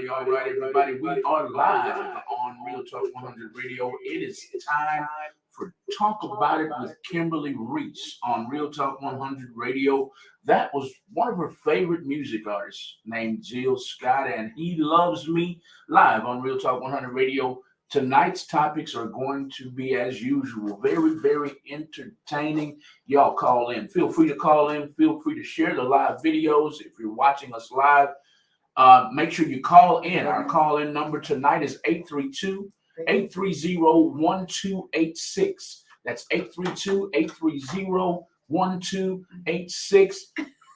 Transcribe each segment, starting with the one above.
All right, everybody. We are live on Real Talk 100 Radio. It is time for Talk About It with Kimberly Riese on Real Talk 100 Radio. That was one of her favorite music artists named Jill Scott, and He Loves Me live on Real Talk 100 Radio. Tonight's topics are going to be, as usual, very, very entertaining. Y'all call in. Feel free to call in. Feel free to share the live videos if you're watching us live. Make sure you call in. Our call-in number tonight is 832-830-1286. That's 832-830-1286.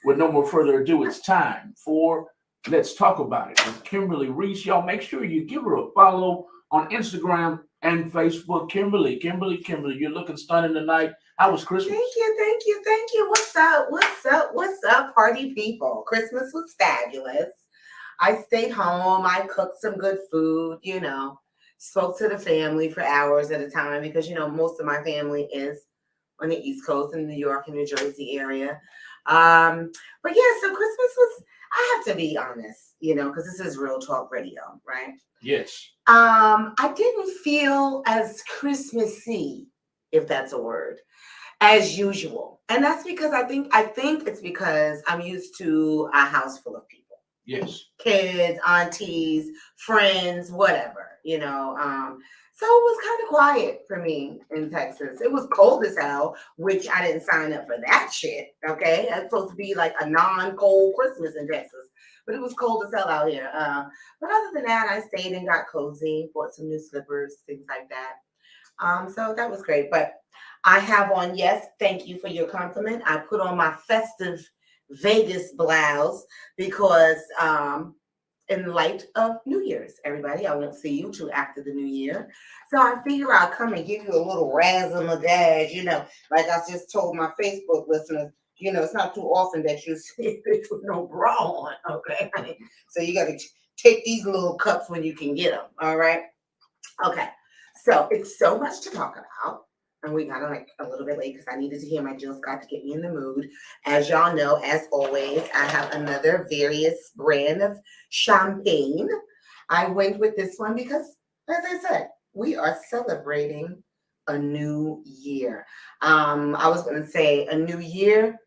With no more further ado, it's time for Let's Talk About It with Kimberly Riese. Y'all make sure you give her a follow on Instagram and Facebook. Kimberly, you're looking stunning tonight. How was Christmas? Thank you. What's up, party people? Christmas was fabulous. I stayed home. I cooked some good food, spoke to the family for hours at a time because, most of my family is on the East Coast in the New York and New Jersey area. But yeah, so Christmas was, I have to be honest, because this is Real Talk Radio, right? Yes. I didn't feel as Christmassy, if that's a word, as usual. And that's because I think it's because I'm used to a house full of people. Yes. Kids, aunties, friends, whatever, So it was kind of quiet for me in Texas. It was cold as hell, which I didn't sign up for that shit, okay? It's supposed to be like a non-cold Christmas in Texas, but it was cold as hell out here. But other than that, I stayed and got cozy, bought some new slippers, things like that. So that was great. But I have on, yes, thank you for your compliment. I put on my festive Vegas blouse because in light of New Year's, everybody, I won't see you till after the new year. So I figure I'll come and give you a little razzle-a-dash, like I just told my Facebook listeners, it's not too often that you see a bitch with no bra on, okay? So you got to take these little cups when you can get them, all right? Okay, so it's so much to talk about. And we got a little bit late because I needed to hear my Jill Scott to get me in the mood. As y'all know, as always, I have another various brand of champagne. I went with this one because, as I said, we are celebrating a new year. I was going to say a new year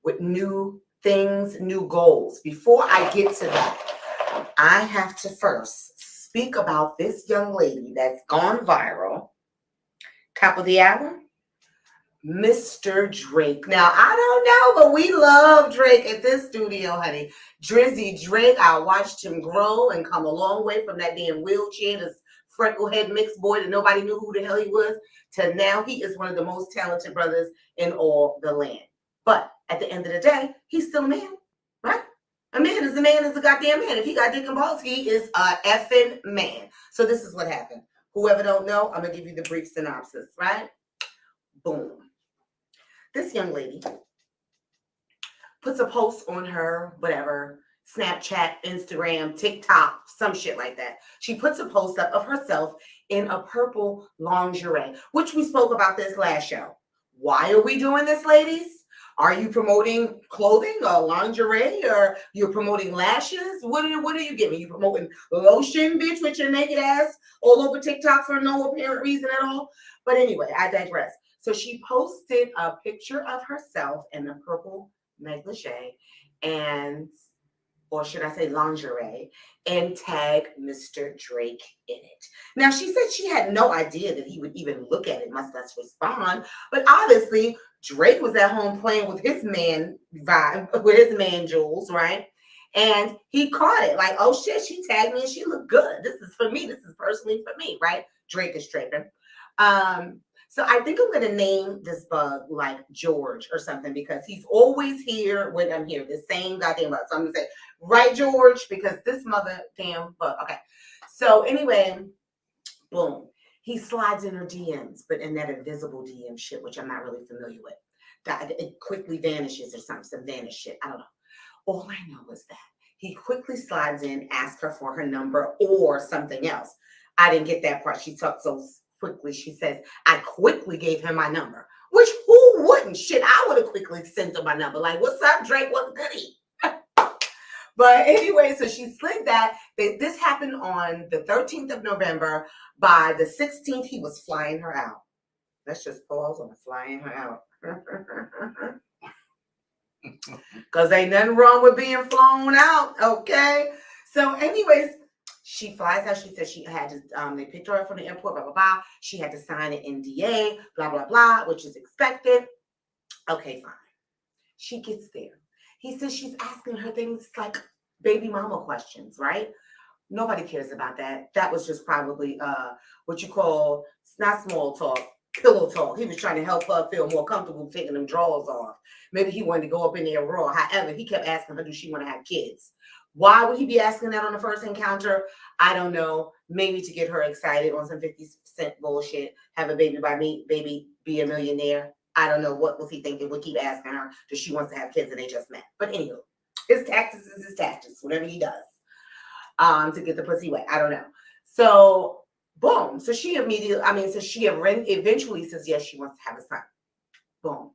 with new things, new goals. Before I get to that, I have to first speak about this young lady that's gone viral. Top of the hour, Mr. Drake. Now, I don't know, but we love Drake at this studio, honey. Drizzy Drake, I watched him grow and come a long way from that damn wheelchair, this frecklehead mixed boy that nobody knew who the hell he was, to now he is one of the most talented brothers in all the land. But at the end of the day, he's still a man, right? A man is a goddamn man. If he got dick and balls, he is a effing man. So this is what happened. Whoever don't know, I'm going to give you the brief synopsis, right? Boom. This young lady puts a post on her, whatever, Snapchat, Instagram, TikTok, some shit like that. She puts a post up of herself in a purple lingerie, which we spoke about this last show. Why are we doing this, ladies? Are you promoting clothing or lingerie, or you're promoting lashes? What are you giving? You promoting lotion, bitch, with your naked ass all over TikTok for no apparent reason at all? But anyway, I digress. So she posted a picture of herself in a purple negligee and, or should I say lingerie, and tagged Mr. Drake in it. Now, she said she had no idea that he would even look at it, much less respond. But obviously, Drake was at home playing with his man vibe, with his man jewels, right? And he caught it like, oh shit, she tagged me and she looked good. This is for me. This is personally for me, right? Drake is tripping. So I think I'm going to name this bug like George or something, because he's always here when I'm here, the same goddamn bug. So I'm going to say, right, George, because this mother damn bug. Okay. So anyway, boom. He slides in her DMs, but in that invisible DM shit, which I'm not really familiar with. That it quickly vanishes or something, some vanish shit. I don't know. All I know is that he quickly slides in, asks her for her number or something else. I didn't get that part. She talked so quickly. She says, I quickly gave him my number, which who wouldn't? Shit, I would have quickly sent him my number. Like, what's up, Drake? What's goody? But anyway, so she slid that. This happened on the 13th of November. By the 16th, he was flying her out. Let's just pause on flying her out. Because ain't nothing wrong with being flown out, okay? So anyways, she flies out. She said she had to, they picked her up from the airport, blah, blah, blah. She had to sign an NDA, blah, blah, blah, which is expected. Okay, fine. She gets there. He says she's asking her things like baby mama questions, right? Nobody cares about that. That was just probably what you call, it's not small talk, pillow talk. He was trying to help her feel more comfortable taking them drawers off. Maybe he wanted to go up in there raw. However, he kept asking her, does she want to have kids? Why would he be asking that on the first encounter? I don't know. Maybe to get her excited on some 50 Cent bullshit. Have a baby by me, baby, be a millionaire. I don't know. What was he thinking? Would keep asking her that she wants to have kids and they just met. But anyway, his tactics is his tactics, whatever he does to get the pussy wet. I don't know. So, boom. So she eventually says, yes, she wants to have a son. Boom.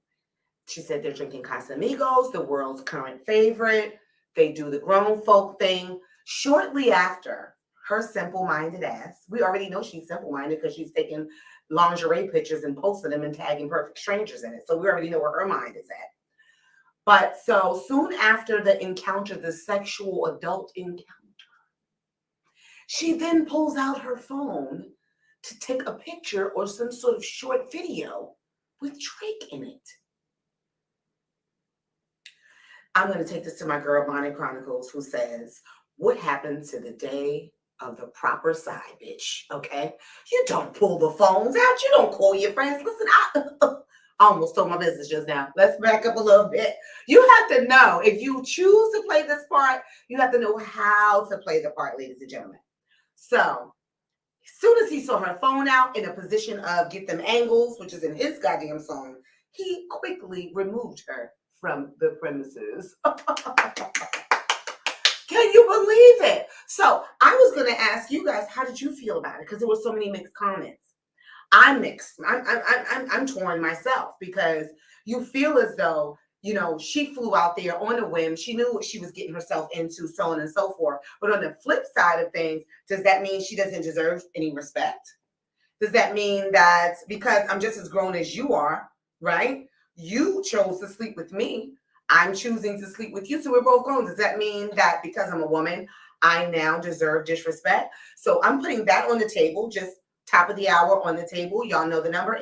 She said they're drinking Casamigos, the world's current favorite. They do the grown folk thing. Shortly after, her simple-minded ass, we already know she's simple-minded because she's taking lingerie pictures and posting them and tagging perfect strangers in it. So we already know where her mind is at. But so soon after the encounter, the sexual adult encounter, she then pulls out her phone to take a picture or some sort of short video with Drake in it. I'm going to take this to my girl, Bonnie Chronicles, who says, what happened to the day of the proper side, bitch? Okay? You don't pull the phones out. You don't call your friends. Listen, I almost told my business just now. Let's back up a little bit. You have to know, if you choose to play this part, you have to know how to play the part, ladies and gentlemen. So, as soon as he saw her phone out in a position of get them angles, which is in his goddamn song, he quickly removed her from the premises. Can you believe it? So I was going to ask you guys, how did you feel about it? Because there were so many mixed comments. I'm mixed. I'm torn myself, because you feel as though, you know, she flew out there on a whim. She knew what she was getting herself into, so on and so forth. But on the flip side of things, does that mean she doesn't deserve any respect? Does that mean that because I'm just as grown as you are, right? You chose to sleep with me, I'm choosing to sleep with you, so we're both grown. Does that mean that because I'm a woman, I now deserve disrespect? So I'm putting that on the table, just top of the hour on the table. Y'all know the number,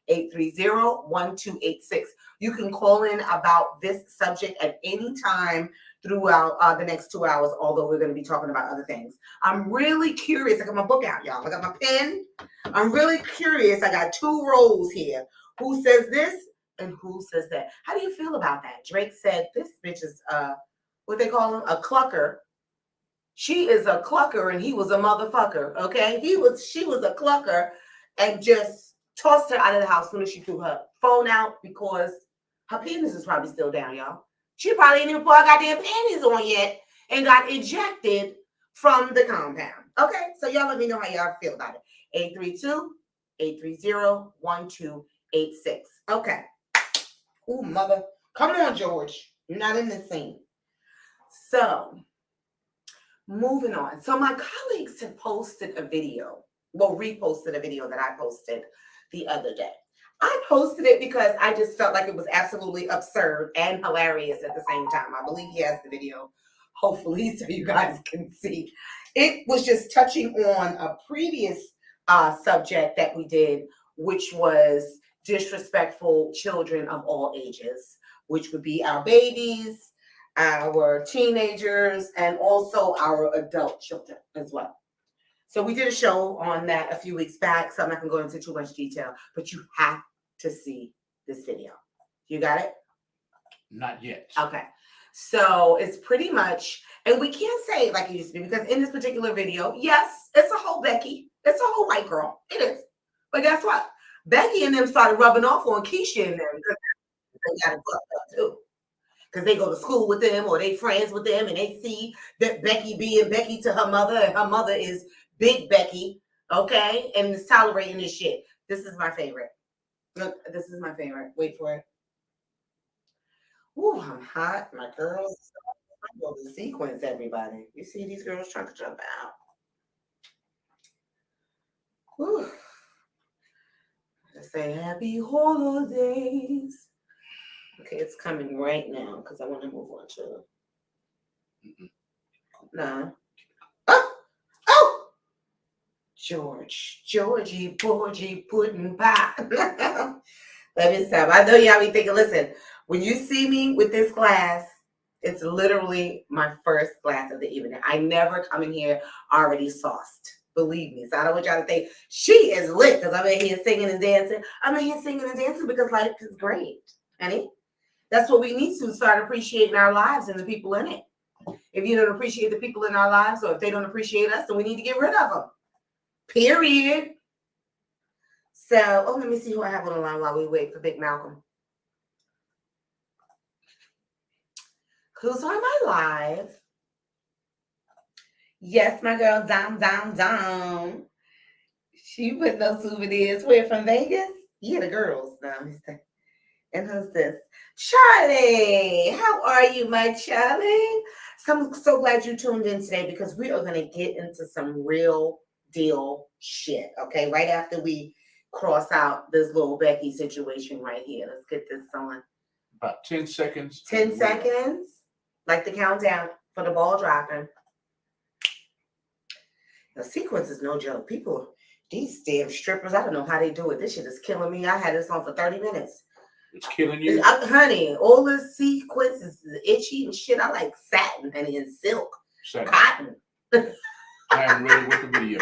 832-830-1286. You can call in about this subject at any time throughout the next 2 hours, although we're going to be talking about other things. I'm really curious. I got my book out, y'all. I got my pen. I'm really curious. I got 2 rows here. Who says this and who says that? How do you feel about that? Drake said this bitch is what they call him, a clucker. She is a clucker and he was a motherfucker. Okay, she was a clucker and just tossed her out of the house as soon as she threw her phone out because her penis is probably still down, y'all. She probably ain't even put her goddamn panties on yet and got ejected from the compound. Okay, so y'all let me know how y'all feel about it. 832-830-1286. Okay. Ooh, mother. Come on, George. You're not in this scene. So, moving on. So my colleagues had posted a video, well, reposted a video that I posted the other day. I posted it because I just felt like it was absolutely absurd and hilarious at the same time. I believe he has the video, hopefully, so you guys can see. It was just touching on a previous subject that we did, which was disrespectful children of all ages, which would be our babies, our teenagers, and also our adult children as well. So we did a show on that a few weeks back, so I'm not going to go into too much detail, but you have to see this video. You got it? Not yet. Okay. So it's pretty much, and we can't say it like it used to be, because in this particular video, yes, it's a whole Becky. It's a whole white girl. It is. But guess what? Becky and them started rubbing off on Keisha and them because they got it fucked up too. Because they go to school with them or they friends with them and they see that Becky being Becky to her mother and her mother is Big Becky, okay? And is tolerating this shit. This is my favorite. Look, this is my favorite. Wait for it. Ooh, I'm hot. My girls. I go to sequence, everybody. You see these girls trying to jump out. Ooh. I say happy holidays. Okay, it's coming right now because I want to move on to. No. Oh! Georgie, Porgy, pudding pie. Let me stop. I know y'all be thinking, listen, when you see me with this glass, it's literally my first glass of the evening. I never come in here already sauced. Believe me. So I don't want y'all to think she is lit because I'm in here singing and dancing. I'm in here singing and dancing because life is great, honey. That's what we need to start appreciating our lives and the people in it. If you don't appreciate the people in our lives, or if they don't appreciate us, then we need to get rid of them. Period. So, let me see who I have on the line while we wait for Big Malcolm. Who's on my live? Yes, my girl, down. She put no souvenirs. Where, from Vegas? Yeah, the girls. No, and who's this? Charlie. How are you, my Charlie? So I'm so glad you tuned in today because we are going to get into some real deal shit, okay? Right after we cross out this little Becky situation right here. Let's get this on. About 10 seconds. 10 seconds. Like the countdown for the ball dropping. The sequence is no joke. People, these damn strippers, I don't know how they do it. This shit is killing me. I had this on for 30 minutes. It's killing you? Honey, all the sequence is itchy and shit. I like satin, honey, and silk. Cotton. I am ready with the video.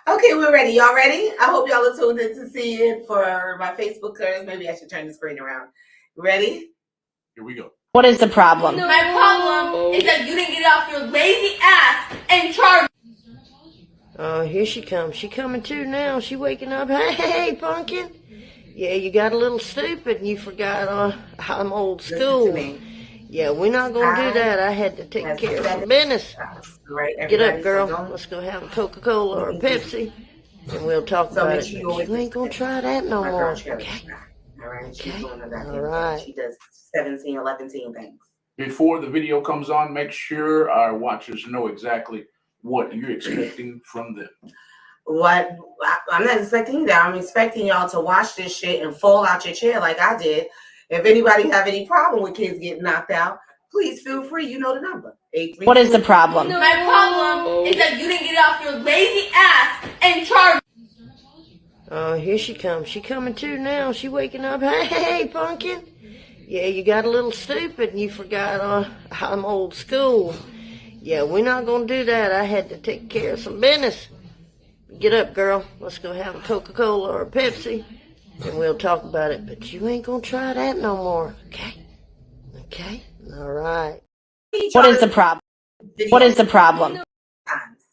Okay, we're ready. Y'all ready? I hope y'all are tuned in to see it for my Facebook curves. Maybe I should turn the screen around. Ready? Here we go. What is the problem? My problem is that you didn't get off your lazy ass and charge. Oh, here she comes. She coming too now. She waking up. Hey, pumpkin. Yeah, you got a little stupid and you forgot I'm old school. Yeah, we're not going to do that. I had to take care of some business. Get up, girl. Let's go have a Coca-Cola or a Pepsi, and we'll talk about it. You ain't going to try that no more, okay? Okay. All right. She does 17 or 11 things. Before the video comes on, make sure our watchers know exactly what you're expecting from them. What I'm not expecting that. I'm expecting y'all to watch this shit and fall out your chair like I did If anybody have any problem with kids getting knocked out, please feel free. You know the number. 832. What is the problem? My problem is that you didn't get off your lazy ass and charge. Oh, here she comes. She coming too now. She waking up. Hey, pumpkin. Yeah, you got a little stupid and you forgot I'm old school. Yeah, we're not going to do that. I had to take care of some business. Get up, girl. Let's go have a Coca-Cola or a Pepsi, and we'll talk about it. But you ain't going to try that no more, okay? Okay? All right. What is the problem? What is the problem? Times.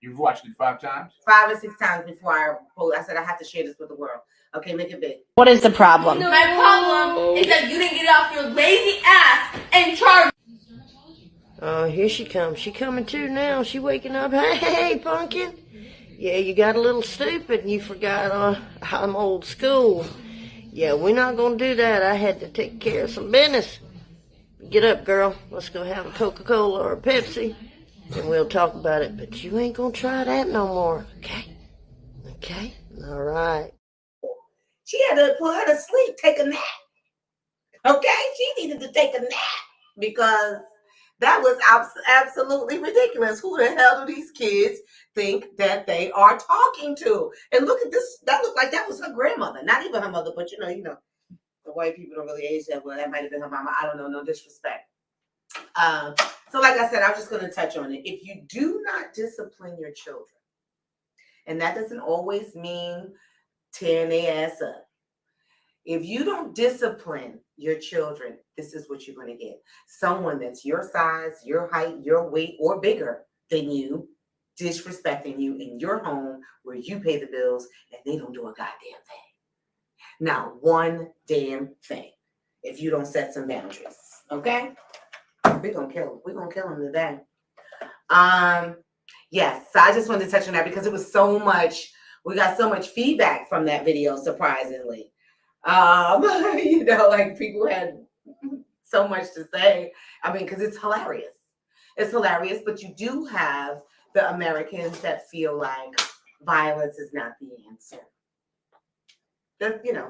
You've watched it 5 times? 5 or 6 times before I said I have to share this with the world. Okay, make it big. What is the problem? My problem is that you didn't get off your lazy ass and charge. Oh, here she comes. She coming too now. She waking up. Hey, pumpkin. Yeah, you got a little stupid and you forgot I'm old school. Yeah, we're not going to do that. I had to take care of some business. Get up, girl. Let's go have a Coca-Cola or a Pepsi, and we'll talk about it. But you ain't going to try that no more, okay? Okay? All right. She had to put her to sleep, take a nap. Okay? She needed to take a nap because that was absolutely ridiculous. Who the hell do these kids think that they are talking to? And look at this. That looked like that was her grandmother. Not even her mother, but you know, the white people don't really age that well. That might have been her mama. I don't know. No disrespect. So like I said, I'm just going to touch on it. If you do not discipline your children, and that doesn't always mean tearing their ass up. If you don't discipline your children, this is what you're going to get. Someone that's your size, your height, your weight, or bigger than you, disrespecting you in your home where you pay the bills and they don't do a goddamn thing. Not one damn thing. If you don't set some boundaries, okay? We're going to kill them today. Yes, so I just wanted to touch on that because it was so much, we got so much feedback from that video, surprisingly. Like people had so much to say. I mean, because it's hilarious. It's hilarious, but you do have the Americans that feel like violence is not the answer.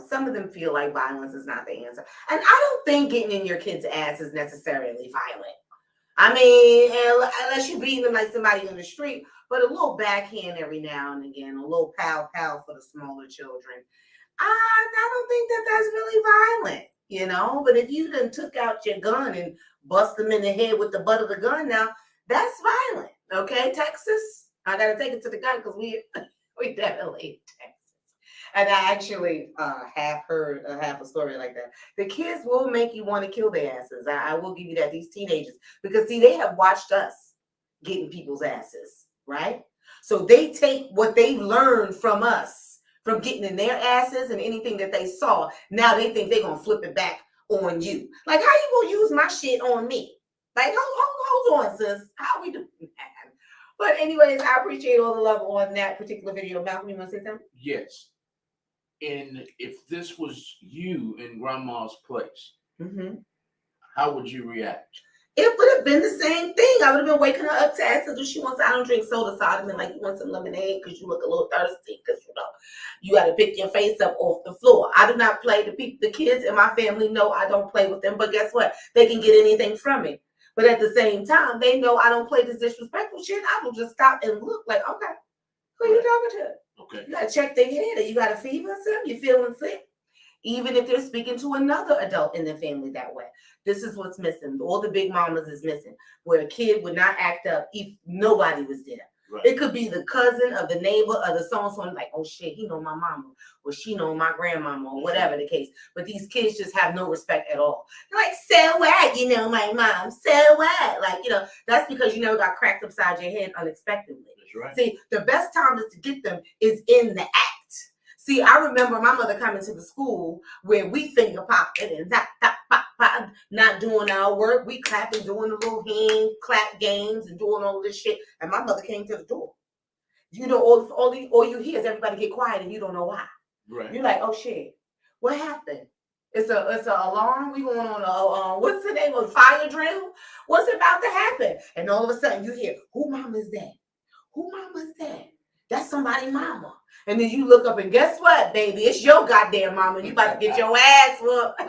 Some of them feel like violence is not the answer. And I don't think getting in your kid's ass is necessarily violent. I mean, unless you're beating them like somebody in the street, but a little backhand every now and again, a little pow for the smaller children. I don't think that that's really violent, but if you done took out your gun and bust them in the head with the butt of the gun now, that's violent. Okay, Texas, I got to take it to the gun because we definitely Texas. And I actually have a story like that. The kids will make you want to kill their asses. I will give you that, these teenagers, because see, they have watched us getting people's asses, right? So they take what they've learned from us, from getting in their asses and anything that they saw. Now they think they're going to flip it back on you. Like, how you going to use my shit on me? Like, hold on, sis. How we doing that? But anyways, I appreciate all the love on that particular video. Malcolm, you want to say something? Yes. And if this was you in grandma's place, how would you react? It would have been the same thing. I would have been waking her up to ask her, do she want I don't drink soda, so I'd have been like, you want some lemonade because you look a little thirsty, because you got to pick your face up off the floor. I do not play. The kids in my family know I don't play with them, but guess what? They can get anything from me. But at the same time, they know I don't play this disrespectful shit. I will just stop and look like, okay, who are you talking to? Okay. You got to check their head. Or you got a fever or something? You feeling sick? Even if they're speaking to another adult in the family that way. This is what's missing. All the big mamas is missing, where a kid would not act up if nobody was there. Right. It could be the cousin of the neighbor or the so-and-so, like, oh shit, he know my mama, or she know my grandmama, or whatever the case. But these kids just have no respect at all. They're like, so what? My mom, so what? Like, that's because you never got cracked upside your head unexpectedly. That's right. See, the best time to get them is in the act. See, I remember my mother coming to the school where we finger popping and pop, not doing our work. We clapping, doing the little hand clap games and doing all this shit. And my mother came to the door. All you hear is everybody get quiet and you don't know why. Right. You're like, oh shit, what happened? It's a alarm. We going on a what's the name of fire drill? What's about to happen? And all of a sudden you hear, who mama's that? Who mama's that? That's somebody's mama. And then you look up and guess what, baby? It's your goddamn mama. You about to get your ass whooped.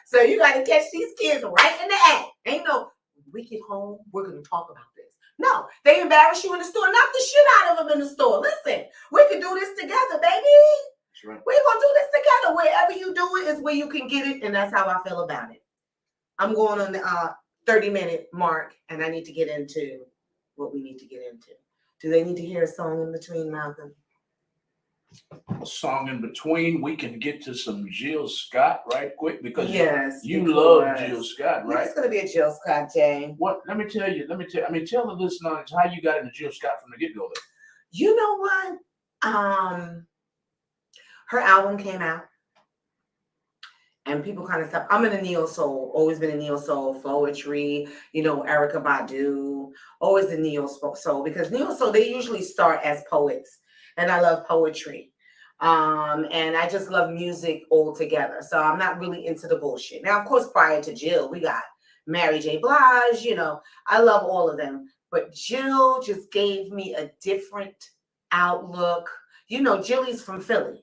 So you got to catch these kids right in the act. Ain't no, we get home, we're going to talk about this. No, they embarrass you in the store. Knock the shit out of them in the store. Listen, we can do this together, baby. That's right. We're going to do this together. Wherever you do it is where you can get it. And that's how I feel about it. I'm going on the 30-minute mark, and I need to get into what we need to get into. Do they need to hear a song in between, Malcolm? A song in between. We can get to some Jill Scott right quick because yes, you love Jill Scott, right? It's going to be a Jill Scott, Jay. What? Let me tell the listeners how you got into Jill Scott from the get-go. You know what? Her album came out. And people kind of stuff. I'm in a neo soul, always been a neo soul, poetry, Erykah Badu, always a neo soul, because neo soul, they usually start as poets. And I love poetry. And I just love music altogether. So I'm not really into the bullshit. Now, of course, prior to Jill, we got Mary J. Blige, I love all of them. But Jill just gave me a different outlook. Jilly's from Philly.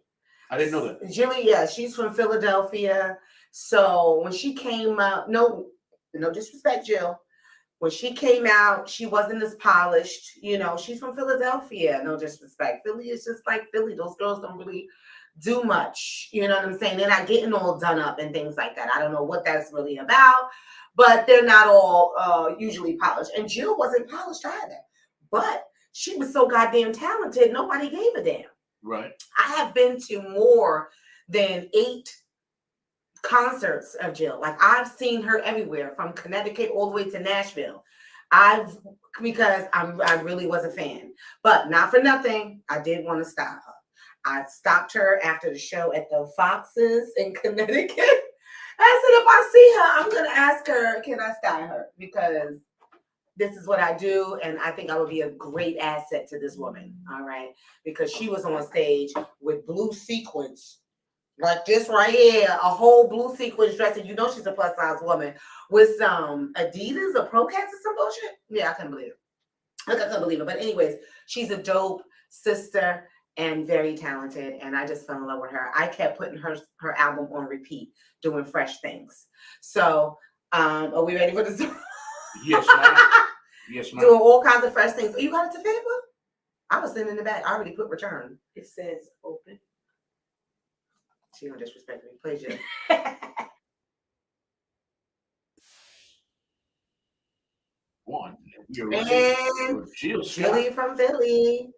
I didn't know that. Jilly, yeah, she's from Philadelphia. So when she came out, no disrespect, Jill. When she came out, she wasn't as polished. She's from Philadelphia. No disrespect. Philly is just like Philly. Those girls don't really do much. You know what I'm saying? They're not getting all done up and things like that. I don't know what that's really about, but they're not all usually polished. And Jill wasn't polished either. But she was so goddamn talented, nobody gave a damn. Right. I have been to more than 8 concerts of Jill. Like, I've seen her everywhere, from Connecticut all the way to Nashville. Because I really was a fan. But not for nothing, I did want to stop her. I stopped her after the show at the Foxes in Connecticut. I said, if I see her, I'm going to ask her, can I style her? Because this is what I do, and I think I would be a great asset to this woman, all right? Because she was on stage with blue sequins, like this right here, a whole blue sequins dress, and she's a plus-size woman, with some Adidas or Pro Cats or some bullshit. Yeah, I couldn't believe it. I couldn't believe it. But anyways, she's a dope sister and very talented, and I just fell in love with her. I kept putting her album on repeat, doing fresh things. So, are we ready for this? Yes, ma'am. Yes, ma'am. Doing all kinds of fresh things. You got it to Facebook? I was sitting in the back. I already put return. It says open. She don't disrespect me. Please, Jill. One. And Jilly from Philly.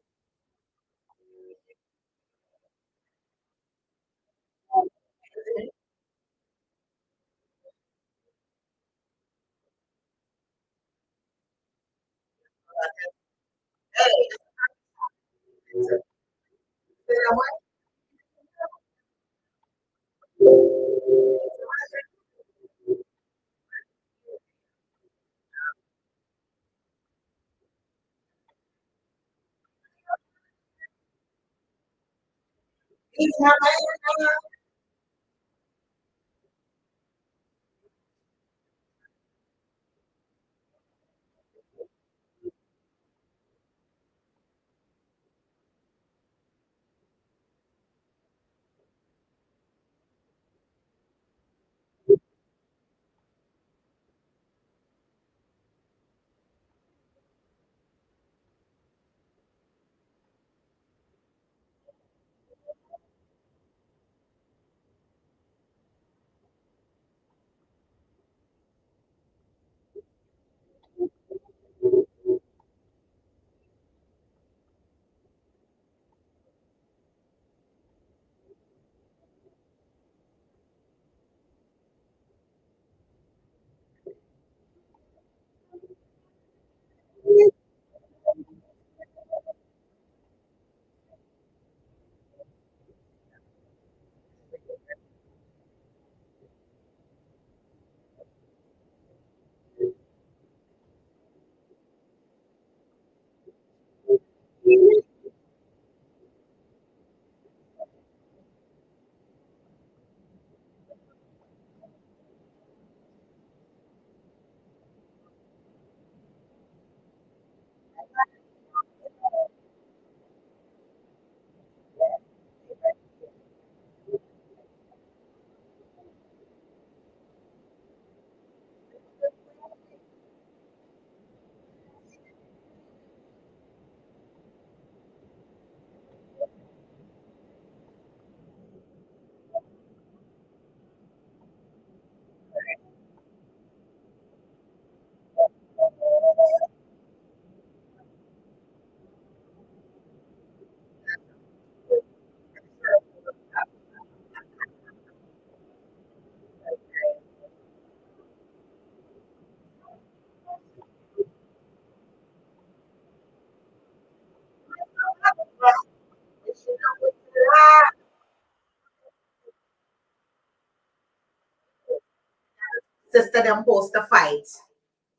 of them supposed to fight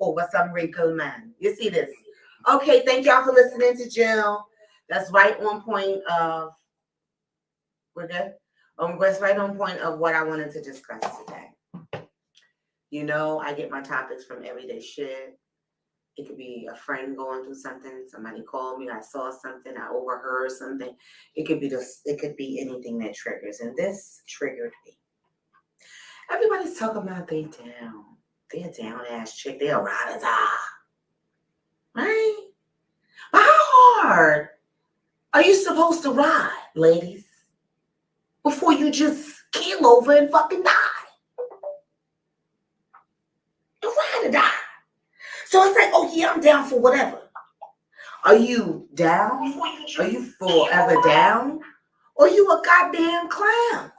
over some wrinkled man. You see this? Okay, thank y'all for listening to Jill. That's right on point of, we're good? That's right on point of what I wanted to discuss today. You know, I get my topics from everyday shit. It could be a friend going through something. Somebody called me. I saw something. I overheard something. It could be anything that triggers. And this triggered me. Everybody's talking about they down. They're a down ass chick. They're a ride-or-die. Right? But how hard are you supposed to ride, ladies, before you just keel over and fucking die? A ride-or-die. So it's like, oh yeah, I'm down for whatever. Are you down? Are you forever down? Or are you a goddamn clown?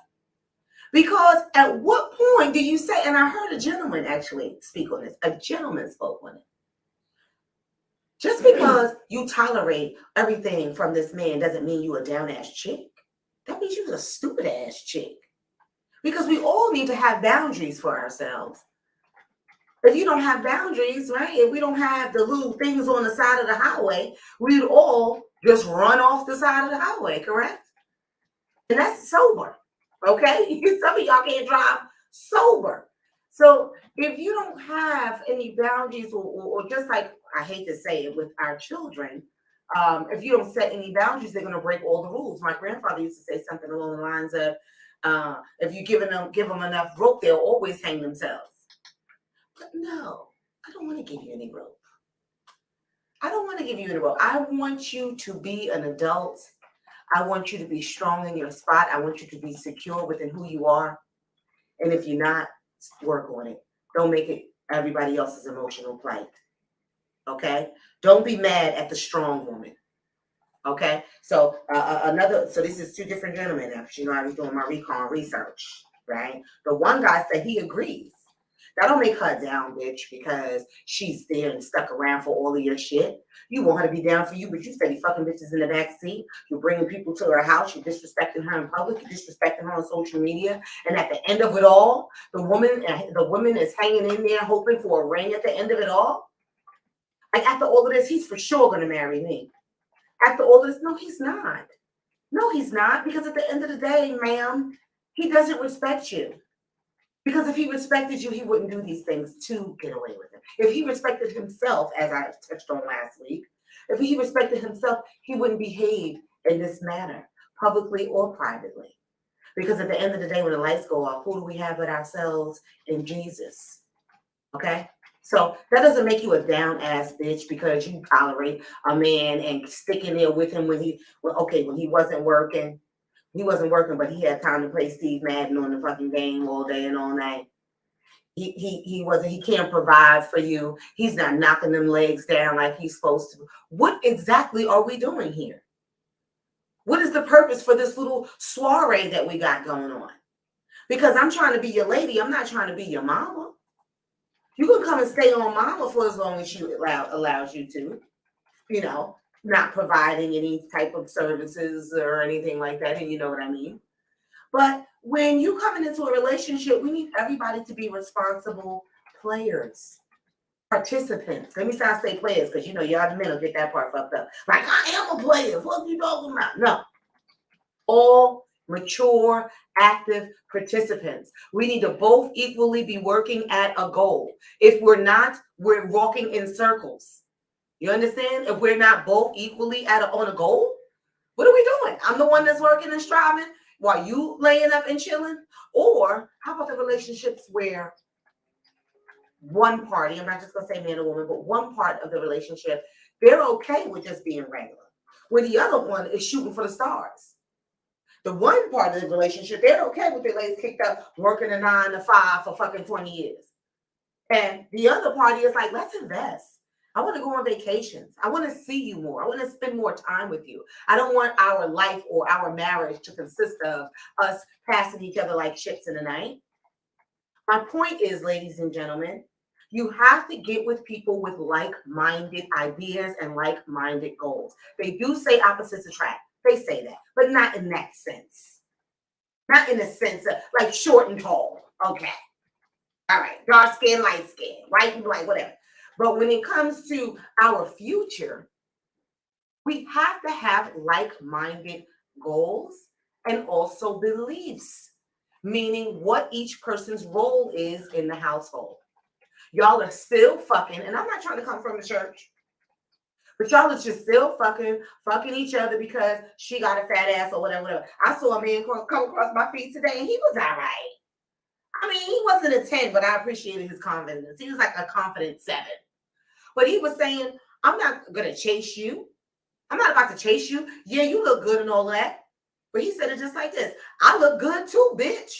Because at what point do you say, and I heard a gentleman actually speak on this, a gentleman spoke on it. Just because you tolerate everything from this man doesn't mean you a down ass chick. That means you're a stupid ass chick. Because we all need to have boundaries for ourselves. If you don't have boundaries, right? If we don't have the little things on the side of the highway, we'd all just run off the side of the highway, correct? And that's sober, okay? Some of y'all can't drive sober. So if you don't have any boundaries or just like, I hate to say it with our children, if you don't set any boundaries, they're going to break all the rules. My grandfather used to say something along the lines of, if you give them enough rope, they'll always hang themselves. But no, I don't want to give you any rope. I don't want to give you any rope. I want you to be an adult. I want you to be strong in your spot. I want you to be secure within who you are. And if you're not, work on it. Don't make it everybody else's emotional plight. Okay? Don't be mad at the strong woman. Okay? So so this is two different gentlemen now, because you know I was doing my recon research, right? The one guy said he agrees. That don't make her down, bitch, because she's there and stuck around for all of your shit. You want her to be down for you, but you steady fucking bitches in the back seat. You're bringing people to her house. You're disrespecting her in public. You're disrespecting her on social media. And at the end of it all, the woman is hanging in there hoping for a ring at the end of it all. Like after all of this, he's for sure going to marry me. After all of this, no, he's not. No, he's not. Because at the end of the day, ma'am, he doesn't respect you. Because if he respected you, he wouldn't do these things to get away with it. If he respected himself, as I touched on last week, if he respected himself, he wouldn't behave in this manner, publicly or privately. Because at the end of the day, when the lights go off, who do we have but ourselves in Jesus? Okay? So that doesn't make you a down ass bitch because you tolerate a man and stick in there with him when he wasn't working. He wasn't working, but he had time to play Steve Madden on the fucking game all day and all night. He can't provide for you. He's not knocking them legs down like he's supposed to. What exactly are we doing here? What is the purpose for this little soiree that we got going on? Because I'm trying to be your lady. I'm not trying to be your mama. You can come and stay on mama for as long as she allows you to, you know. Not providing any type of services or anything like that, and you know what I mean. But when you coming into a relationship, we need everybody to be responsible players, participants. Let me start saying players, because you know y'all the men will get that part fucked up. Like I am a player. What are you talking about? No, all mature, active participants. We need to both equally be working at a goal. If we're not, we're walking in circles. You understand? If we're not both equally on a goal, what are we doing? I'm the one that's working and striving while you laying up and chilling. Or how about the relationships where one party, I'm not just going to say man or woman, but one part of the relationship, they're okay with just being regular, where the other one is shooting for the stars. The one part of the relationship, they're okay with their legs kicked up, working a 9 to 5 for fucking 20 years. And the other party is like, let's invest. I want to go on vacations. I want to see you more. I want to spend more time with you. I don't want our life or our marriage to consist of us passing each other like ships in the night. My point is, ladies and gentlemen, you have to get with people with like-minded ideas and like-minded goals. They do say opposites attract. They say that, but not in that sense. Not in the sense of like short and tall. Okay. All right, dark skin, light skin, white and black, whatever. But when it comes to our future, we have to have like-minded goals and also beliefs, meaning what each person's role is in the household. Y'all are still fucking, and I'm not trying to come from the church, but y'all are just still fucking each other because she got a fat ass or whatever, whatever. I saw a man come across my feet today and he was all right. I mean, he wasn't a 10, but I appreciated his confidence. He was like a confident 7. But he was saying, I'm not going to chase you. I'm not about to chase you. Yeah, you look good and all that. But he said it just like this. I look good too, bitch.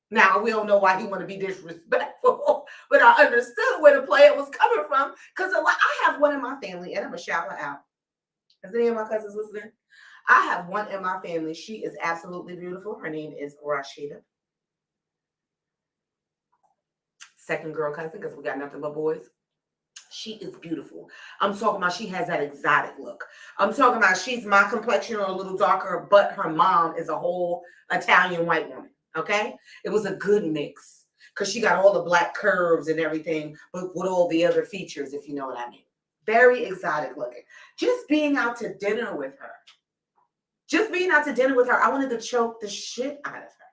Now, we don't know why he want to be disrespectful, but I understood where the player was coming from because I have one in my family, and I'm going to shout her out. Is any of my cousins listening? I have one in my family. She is absolutely beautiful. Her name is Rashida. Second girl cousin, because we got nothing but boys. She is beautiful. I'm talking about she has that exotic look. I'm talking about she's my complexion or a little darker, but her mom is a whole Italian white woman. Okay? It was a good mix because she got all the black curves and everything, but with all the other features, if you know what I mean. Very exotic looking. Just being out to dinner with her. I wanted to choke the shit out of her.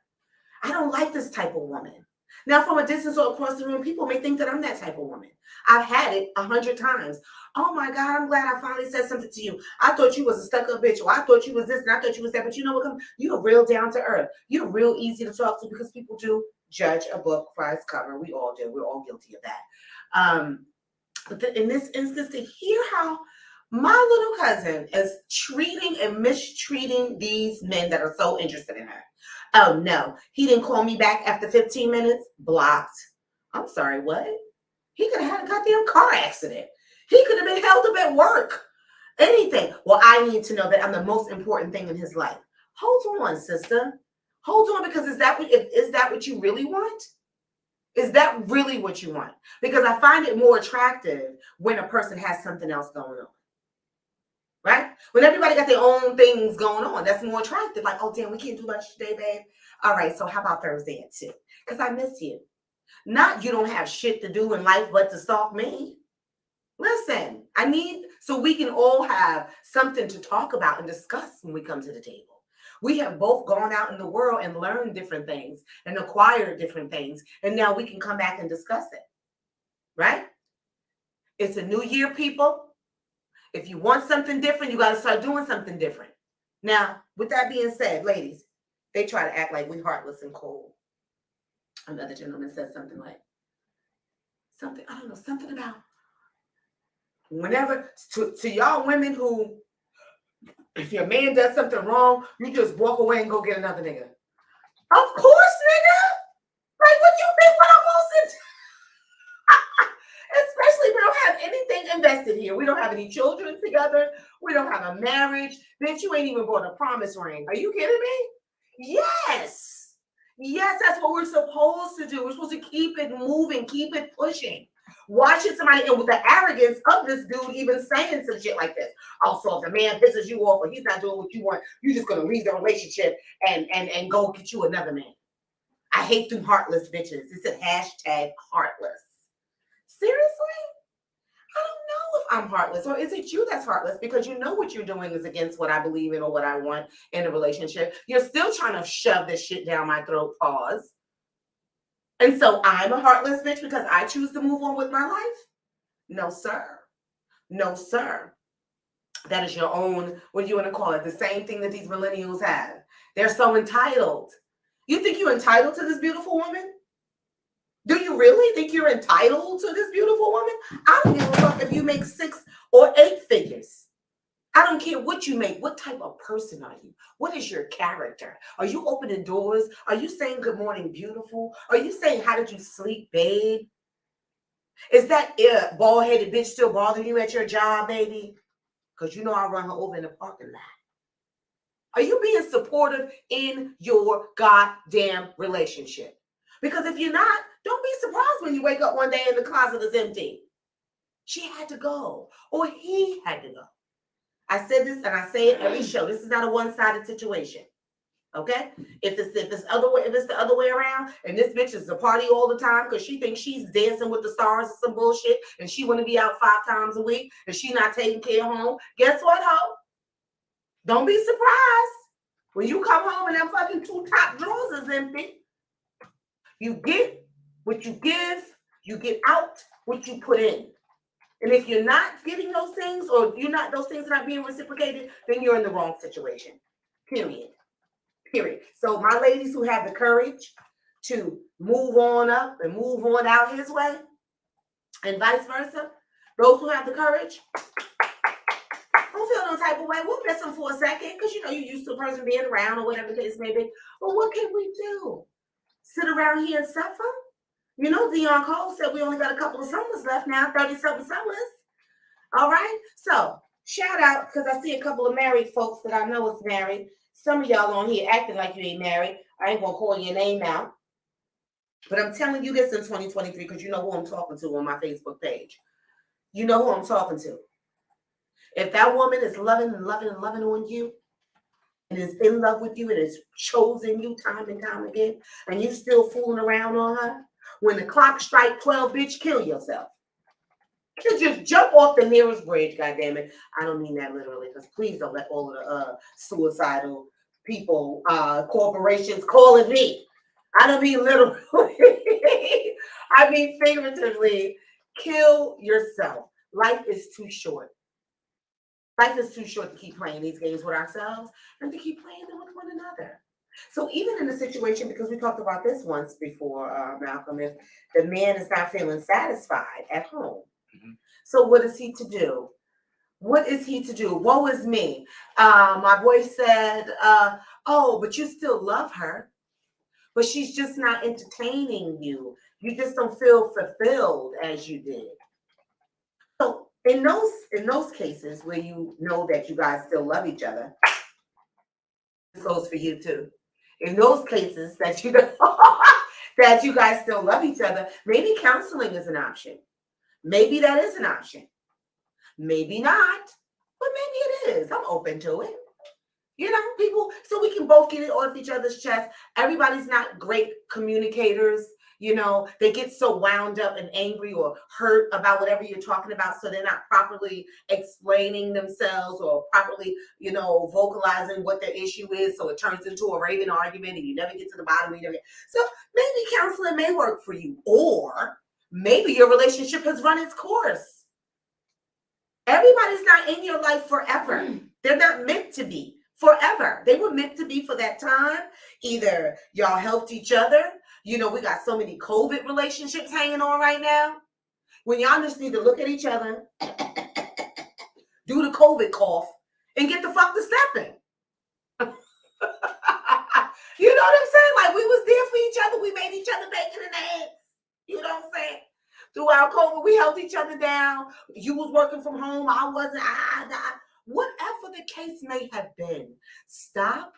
I don't like this type of woman. Now, from a distance or across the room, people may think that I'm that type of woman. I've had it 100 times. Oh my God, I'm glad I finally said something to you. I thought you was a stuck-up bitch, or I thought you was this, and I thought you was that. But you know what? You're real down to earth. You're real easy to talk to because people do judge a book by its cover. We all do. We're all guilty of that. But in this instance, to hear how my little cousin is treating and mistreating these men that are so interested in her. Oh, no. He didn't call me back after 15 minutes. Blocked. I'm sorry, what? He could have had a goddamn car accident. He could have been held up at work. Anything. Well, I need to know that I'm the most important thing in his life. Hold on, sister. Hold on, because is that what you really want? Is that really what you want? Because I find it more attractive when a person has something else going on. Right? When everybody got their own things going on, that's more attractive. Like, oh, damn, we can't do lunch today, babe. All right, so how about Thursday at 2? Because I miss you. Not you don't have shit to do in life but to stalk me. Listen, so we can all have something to talk about and discuss when we come to the table. We have both gone out in the world and learned different things and acquired different things. And now we can come back and discuss it. Right? It's a new year, people. If you want something different, you got to start doing something different. Now, with that being said, ladies, they try to act like we heartless and cold. Another gentleman said something about whenever, to y'all women who, if your man does something wrong, you just walk away and go get another nigga. Of course, nigga. Like, what you think what I'm supposed to do? Especially if we don't have anything invested here. We don't have any children together. We don't have a marriage. Bitch, you ain't even bought a promise ring. Are you kidding me? Yes. Yes, that's what we're supposed to do. We're supposed to keep it moving, keep it pushing. Watching somebody, and with the arrogance of this dude even saying some shit like this. Also, if the man pisses you off or he's not doing what you want, you're just going to leave the relationship and go get you another man. I hate them heartless bitches. It said #heartless. Seriously? I don't know if I'm heartless, or is it you that's heartless because you know what you're doing is against what I believe in or what I want in a relationship. You're still trying to shove this shit down my throat, pause. And so I'm a heartless bitch because I choose to move on with my life? No, sir. No, sir. That is your own, what do you want to call it? The same thing that these millennials have. They're so entitled. You think you're entitled to this beautiful woman? Do you really think you're entitled to this beautiful woman? I don't give a fuck if you make 6 or 8 figures. I don't care what you make. What type of person are you? What is your character? Are you opening doors? Are you saying good morning, beautiful? Are you saying how did you sleep, babe? Is that bald-headed bitch still bothering you at your job, baby? Because you know I'll run her over in the parking lot. Are you being supportive in your goddamn relationship? Because if you're not, don't be surprised when you wake up one day and the closet is empty. She had to go, or he had to go. I said this and I say it every show. This is not a one-sided situation. Okay, if it's the other way around, and this bitch is a party all the time because she thinks she's dancing with the stars or some bullshit, and she want to be out 5 times a week, and she not taking care of home. Guess what, ho? Don't be surprised when you come home and that fucking 2 top drawers is empty. You get what you give, you get out what you put in. And if you're not getting those things, or those things are not being reciprocated, then you're in the wrong situation. Period. So my ladies who have the courage to move on up and move on out his way, and vice versa, those who have the courage, don't feel no type of way. We'll miss them for a second because you're used to a person being around or whatever the case may be. But what can we do? Sit around here and suffer? Dion Cole said we only got a couple of summers left now, 30-something summers. All right. So shout out, because I see a couple of married folks that I know is married. Some of y'all on here acting like you ain't married. I ain't gonna call your name out. But I'm telling you this in 2023 because you know who I'm talking to on my Facebook page. You know who I'm talking to. If that woman is loving on you, and is in love with you, and has chosen you time and time again, and you still fooling around on her, when the clock strike 12, bitch, kill yourself. You just jump off the nearest bridge, goddammit. I don't mean that literally, because please don't let all of the suicidal people, corporations calling me. I don't mean literally. I mean figuratively. Kill yourself. Life is too short. Life is too short to keep playing these games with ourselves and to keep playing them with one another. So even in a situation, because we talked about this once before, Malcolm, if the man is not feeling satisfied at home, so what is he to do? What is he to do? Woe is me. My boy said, oh, but you still love her, but she's just not entertaining you. You just don't feel fulfilled as you did. So in those cases where you know that you guys still love each other, this goes for you too. In those cases that you that you guys still love each other, maybe counseling is an option. Maybe that is an option. Maybe not, but maybe it is. I'm open to it. People, so we can both get it off each other's chest. Everybody's not great communicators. They get so wound up and angry or hurt about whatever you're talking about, so they're not properly explaining themselves or properly, vocalizing what their issue is. So it turns into a raving argument and you never get to the bottom of it. So maybe counseling may work for you, or maybe your relationship has run its course. Everybody's not in your life forever. They're not meant to be forever. They were meant to be for that time. Either y'all helped each other. We got so many COVID relationships hanging on right now. When y'all just need to look at each other, do the COVID cough, and get the fuck to stepping. You know what I'm saying? Like, we was there for each other. We made each other bacon and eggs. You know what I'm saying? Throughout COVID, we held each other down. You was working from home. I wasn't. Whatever the case may have been, stop.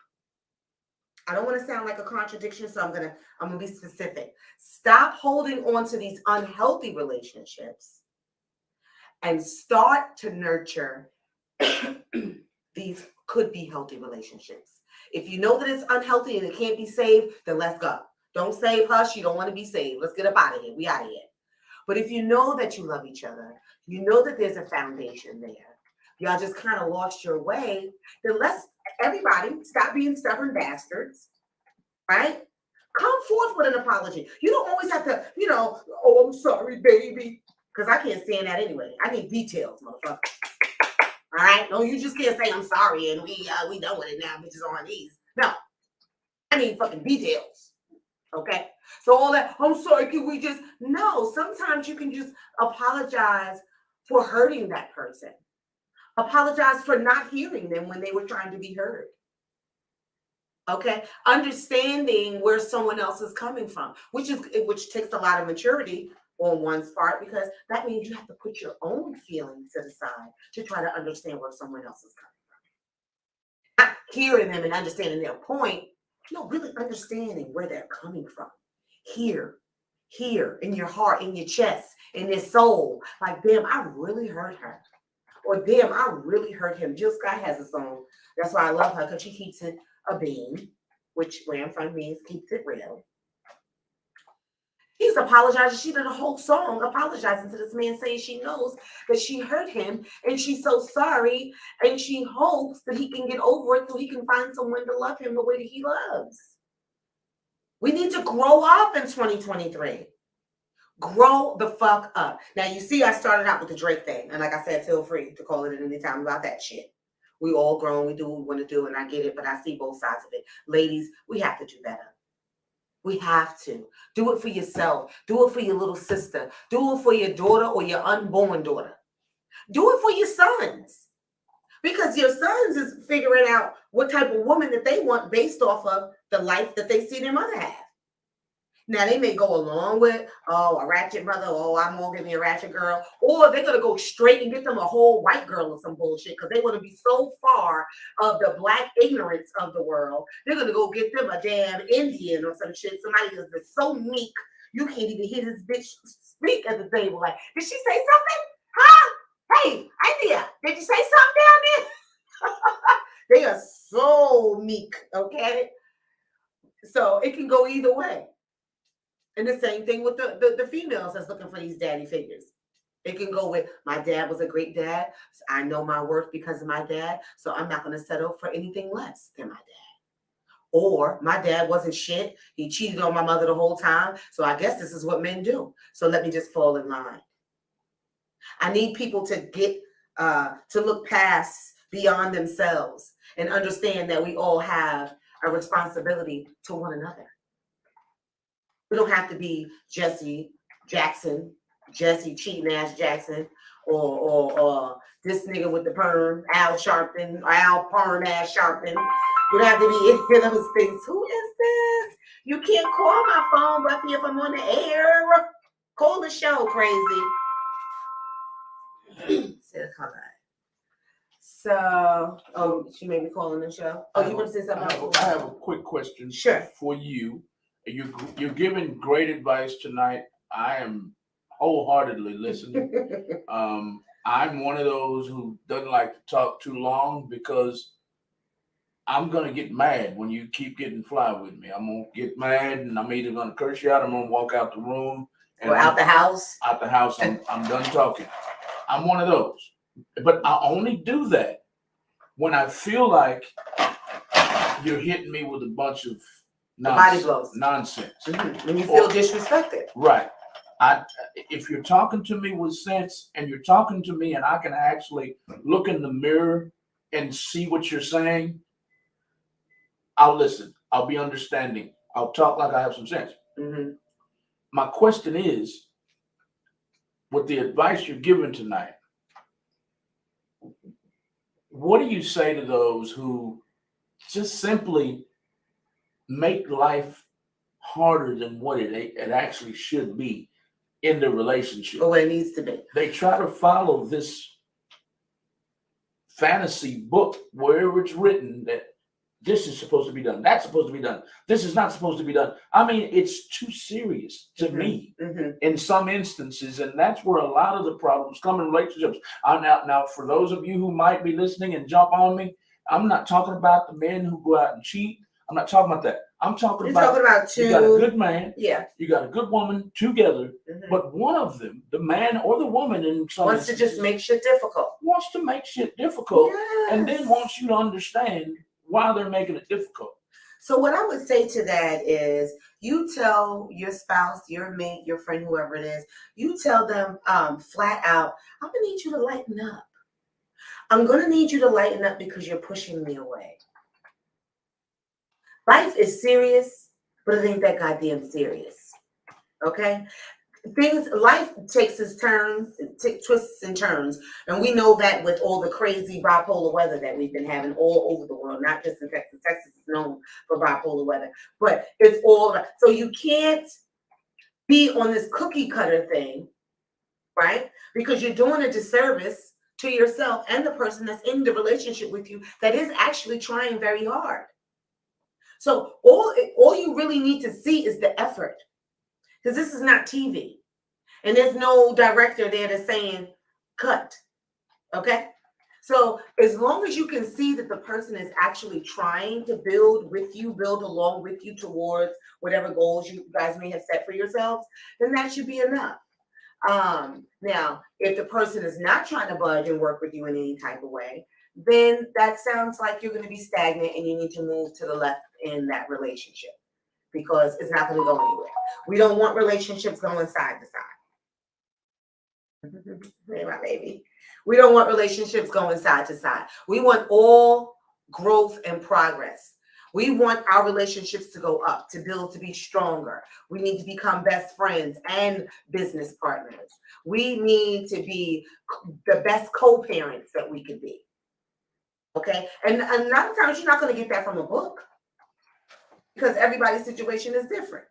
I don't want to sound like a contradiction, so I'm gonna be specific. Stop holding on to these unhealthy relationships and start to nurture these could be healthy relationships. If you know that it's unhealthy and it can't be saved, then let's go. Don't save her. She don't want to be saved. Let's get up out of here. We out of here. But if you know that you love each other, you know that there's a foundation there, y'all just kind of lost your way, then let's everybody stop being stubborn bastards, right? Come forth with an apology. You don't always have to, oh, I'm sorry, baby, because I can't stand that anyway. I need details, motherfucker. All right? No, you just can't say I'm sorry and we done with it now, bitches on our knees. No, I need fucking details. Okay? So all that, I'm sorry, can we just, no, sometimes you can just apologize for hurting that person. Apologize for not hearing them when they were trying to be heard. Okay? Understanding where someone else is coming from, which takes a lot of maturity on one's part, because that means you have to put your own feelings to the side to try to understand where someone else is coming from. Not hearing them and understanding their point, really understanding where they're coming from. Here, in your heart, in your chest, in your soul. Like, damn, I really hurt her. Or damn, I really hurt him. Jill Scott has a song. That's why I love her, because she keeps it a bean. which where I'm from means keeps it real. She's apologizing. She did a whole song apologizing to this man, saying she knows that she hurt him and she's so sorry and she hopes that he can get over it so he can find someone to love him the way that he loves. We need to grow up in 2023. Grow the fuck up. Now, you see, I started out with the Drake thing. And like I said, feel free to call it at any time about that shit. We all grown. We do what we want to do. And I get it, but I see both sides of it. Ladies, we have to do better. We have to. Do it for yourself. Do it for your little sister. Do it for your daughter or your unborn daughter. Do it for your sons. Because your sons is figuring out what type of woman that they want based off of the life that they see their mother have. Now, they may go along with, oh, a ratchet mother, oh, I'm going to give me a ratchet girl. Or they're going to go straight and get them a whole white girl or some bullshit because they want to be so far of the black ignorance of the world. They're going to go get them a damn Indian or some shit. Somebody that's so meek, you can't even hear this bitch speak at the table. Like, did she say something? Huh? Hey, India, did you say something down there? They are so meek, okay? So it can go either way. And the same thing with the females that's looking for these daddy figures. It can go with, my dad was a great dad. So I know my worth because of my dad. So I'm not going to settle for anything less than my dad. Or my dad wasn't shit. He cheated on my mother the whole time. So I guess this is what men do. So let me just fall in line. I need people to get, to look past, beyond themselves and understand that we all have a responsibility to one another. We don't have to be Jesse Jackson, Jesse cheating ass Jackson, or this nigga with the perm, Al Sharpton, or Al perm ass Sharpton. We don't have to be any of those things. Who is this? You can't call my phone, Buffy, if I'm on the air. Call the show, crazy. So, oh, she made me call on the show. Oh, you want to say something? I have a quick question. Sure. For you. You're giving great advice tonight. I am wholeheartedly listening. I'm one of those who doesn't like to talk too long because I'm going to get mad when you keep getting fly with me. I'm going to get mad and I'm either going to curse you out, I'm going to walk out the room. Or out the house. Out the house, I'm done talking. I'm one of those. But I only do that when I feel like you're hitting me with a bunch of body blows. Nonsense. Mm-hmm. When you feel disrespected. Right. If you're talking to me with sense and you're talking to me and I can actually look in the mirror and see what you're saying, I'll listen. I'll be understanding. I'll talk like I have some sense. Mm-hmm. My question is, with the advice you're giving tonight, what do you say to those who just simply make life harder than what it actually should be in the relationship? Or what it needs to be. They try to follow this fantasy book wherever it's written that this is supposed to be done, that's supposed to be done, this is not supposed to be done. I mean, it's too serious to me in some instances, and that's where a lot of the problems come in relationships. Now, for those of you who might be listening and jump on me, I'm not talking about the men who go out and cheat. I'm not talking about that. I'm talking about two. You got a good man. Yeah. You got a good woman together, but one of them, the man or the woman, in some wants to just make shit difficult. Wants to make shit difficult, yes. And then wants you to understand why they're making it difficult. So what I would say to that is, you tell your spouse, your mate, your friend, whoever it is, you tell them flat out, I'm gonna need you to lighten up. I'm gonna need you to lighten up because you're pushing me away. Life is serious, but it ain't that goddamn serious. Okay? Life takes its turns, twists and turns. And we know that with all the crazy bipolar weather that we've been having all over the world, not just in Texas. Texas is known for bipolar weather, but it's all around. So you can't be on this cookie cutter thing, right? Because you're doing a disservice to yourself and the person that's in the relationship with you that is actually trying very hard. So all you really need to see is the effort. Because this is not TV. And there's no director there that's saying, cut. Okay? So as long as you can see that the person is actually trying to build with you, build along with you towards whatever goals you guys may have set for yourselves, then that should be enough. Now, if the person is not trying to budge and work with you in any type of way, then that sounds like you're going to be stagnant and you need to move to the left in that relationship because it's not going to go anywhere. We don't want relationships going side to side. Hey, my baby. We don't want relationships going side to side. We want all growth and progress. We want our relationships to go up, to build, to be stronger. We need to become best friends and business partners. We need to be the best co-parents that we can be. Okay? And a lot of times you're not going to get that from a book because everybody's situation is different.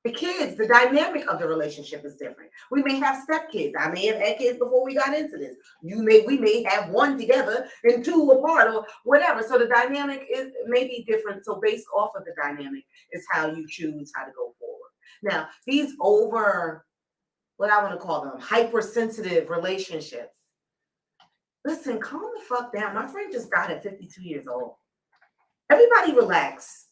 The kids, the dynamic of the relationship is different. We may have stepkids. I may have had kids before we got into this. We may have one together and two apart or whatever. So the dynamic may be different. So based off of the dynamic is how you choose how to go forward. Now, these what I want to call them, hypersensitive relationships. Listen, calm the fuck down. My friend just died at 52 years old. Everybody relax,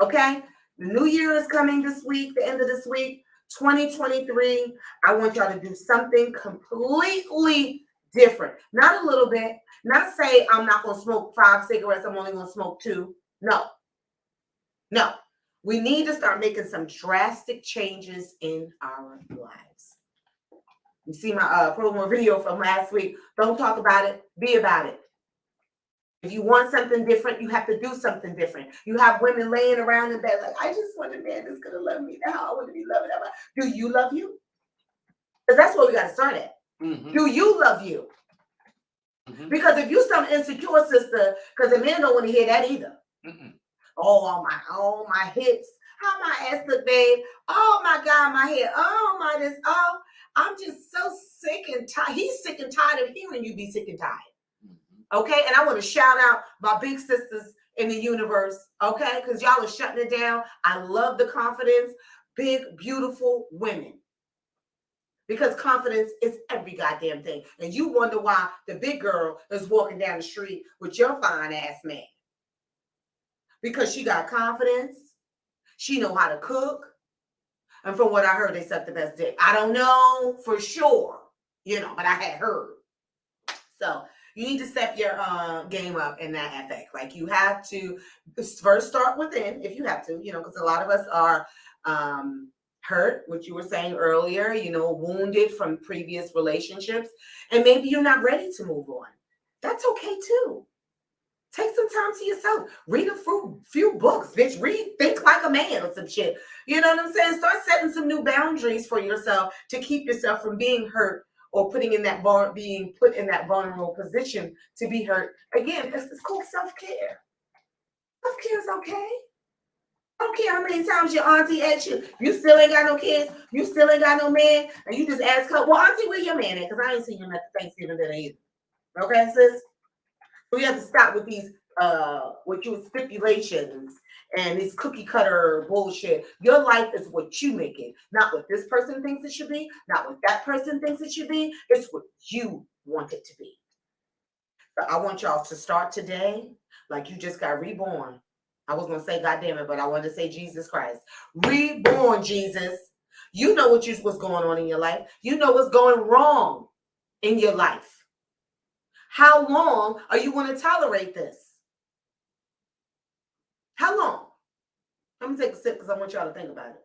okay? The new year is coming this week, the end of this week, 2023. I want y'all to do something completely different. Not a little bit. Not say I'm not going to smoke 5 cigarettes. I'm only going to smoke 2. No. We need to start making some drastic changes in our lives. You see my promo video from last week. Don't talk about it. Be about it. If you want something different, you have to do something different. You have women laying around in bed like, I just want a man that's going to love me now. I want to be loved. Do you love you? Because that's where we got to start at. Mm-hmm. Do you love you? Mm-hmm. Because if you some insecure sister, because the men don't want to hear that either. Mm-mm. Oh, my hips. How my ass look, babe. Oh, my God, my hair. Oh, my this. Oh, I'm just so sick and tired. He's sick and tired of hearing you be sick and tired. Okay, and I want to shout out my big sisters in the universe, okay, because y'all are shutting it down. I love the confidence, big, beautiful women, because confidence is every goddamn thing. And you wonder why the big girl is walking down the street with your fine ass man, because she got confidence. She know how to cook, and from what I heard, they suck the best dick. I don't know for sure, but I had heard. So you need to step your game up in that aspect. Like you have to first start within, if you have to, because a lot of us are hurt, what you were saying earlier, wounded from previous relationships, and maybe you're not ready to move on. That's okay too. Take some time to yourself. Read a few books, bitch. Think like a man or some shit. You know what I'm saying? Start setting some new boundaries for yourself to keep yourself from being hurt or being put in that vulnerable position to be hurt. Again, it's called self-care. Self-care is okay. I don't care how many times your auntie asked you, you still ain't got no kids, you still ain't got no man, and you just ask her, well, auntie, where your man at? Because I ain't seen him at the Thanksgiving dinner either. Okay, sis? We have to stop with these stipulations and this cookie cutter bullshit. Your life is what you make it, not what this person thinks it should be, not what that person thinks it should be. It's what you want it to be. So I want y'all to start today like you just got reborn. I was going to say, God damn it, but I wanted to say Jesus Christ. Reborn, Jesus. You know what's going on in your life. You know what's going wrong in your life. How long are you going to tolerate this? How long? I'm going to take a sip because I want y'all to think about it.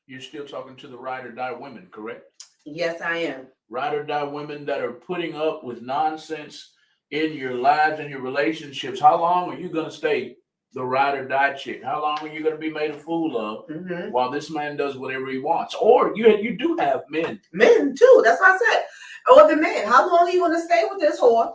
You're still talking to the ride or die women, correct? Yes, I am. Ride or die women that are putting up with nonsense in your lives and your relationships. How long are you going to stay the ride or die chick? How long are you going to be made a fool of while this man does whatever he wants? Or you do have men. Men too. That's what I said. Or the men. How long are you going to stay with this whore?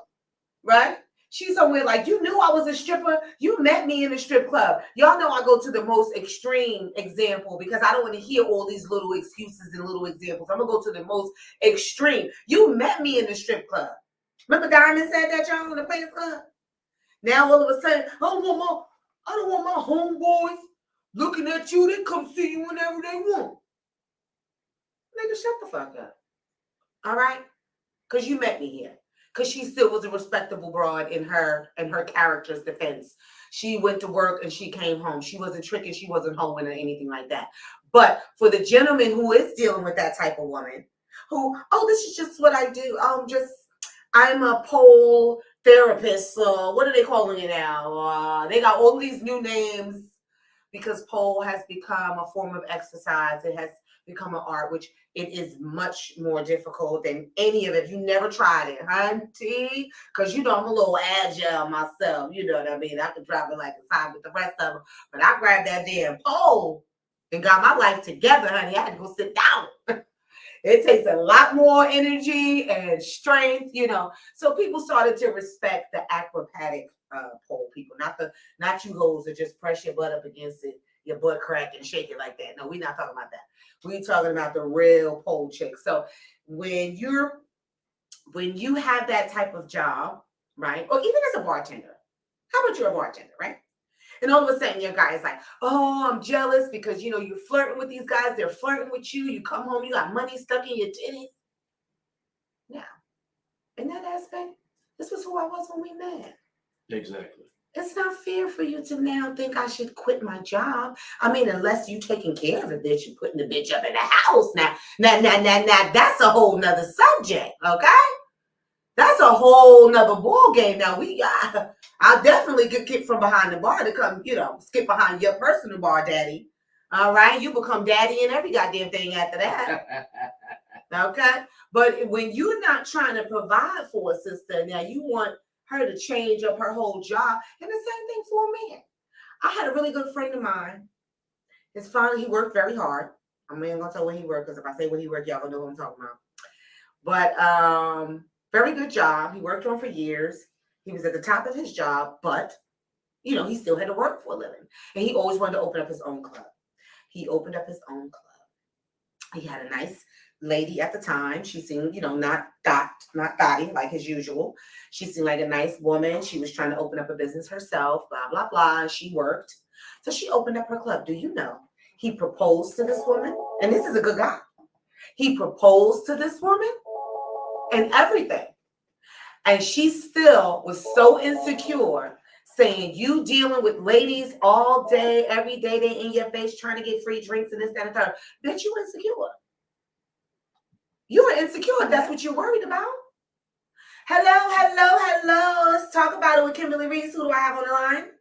Right? She's somewhere like, you knew I was a stripper. You met me in a strip club. Y'all know I go to the most extreme example because I don't want to hear all these little excuses and little examples. I'm going to go to the most extreme. You met me in the strip club. Remember Diamond said that, y'all, in the Players Club? Now all of a sudden, I don't want my homeboys looking at you. They come see you whenever they want. Nigga, shut the fuck up. All right? because you met me here. Because she still was a respectable broad in her character's defense. She went to work and she came home. She wasn't tricking. She wasn't hoeing or anything like that. But for the gentleman who is dealing with that type of woman, who, oh, this is just what I do. I'm a pole therapist. What are they calling it now? They got all these new names because pole has become a form of exercise. It has become an art, which it is much more difficult than any of it. You never tried it, hunty, because you know I'm a little agile myself. You know what I mean? I can drive it like a time with the rest of them, but I grabbed that damn pole and got my life together, honey. I had to go sit down. It takes a lot more energy and strength, you know. So people started to respect the acrobatic pole people, not you hoes that just press your butt up against it, your butt crack and shake it like that. No, we're not talking about that. We're talking about the real pole chick. So when you have that type of job, right, or even as a bartender, how about you're a bartender, right? And all of a sudden your guy is like, oh, I'm jealous because, you know, you're flirting with these guys. They're flirting with you. You come home, you got money stuck in your titties. Now, in that aspect, this was who I was when we met. Exactly. It's not fair for you to now think I should quit my job. I mean, unless you taking care of a bitch and putting the bitch up in the house. Now, that's a whole nother subject, okay? That's a whole nother ball game. Now I'll definitely get kicked from behind the bar to come, you know, skip behind your personal bar, daddy. All right, you become daddy and every goddamn thing after that. Okay, but when you're not trying to provide for a sister, now you want her to change up her whole job, and the same thing for a man. I had a really good friend of mine. His father, he worked very hard. I'm not even gonna tell where he worked because if I say where he worked, y'all gonna know what I'm talking about. But very good job. He worked on for years. He was at the top of his job, but you know, he still had to work for a living. And he always wanted to open up his own club. He opened up his own club. He had a nice lady at the time. She seemed, you know, not dotty like his usual. She seemed like a nice woman. She was trying to open up a business herself, blah, blah, blah. She worked. So she opened up her club. Do you know? He proposed to this woman. And this is a good guy. He proposed to this woman and everything. And she still was so insecure, saying, you dealing with ladies all day, every day, they in your face trying to get free drinks and this, that, and third. Bitch, you insecure. You are insecure. That's what you're worried about. Hello. Let's talk about it with Kimberly Riese. Who do I have on the line?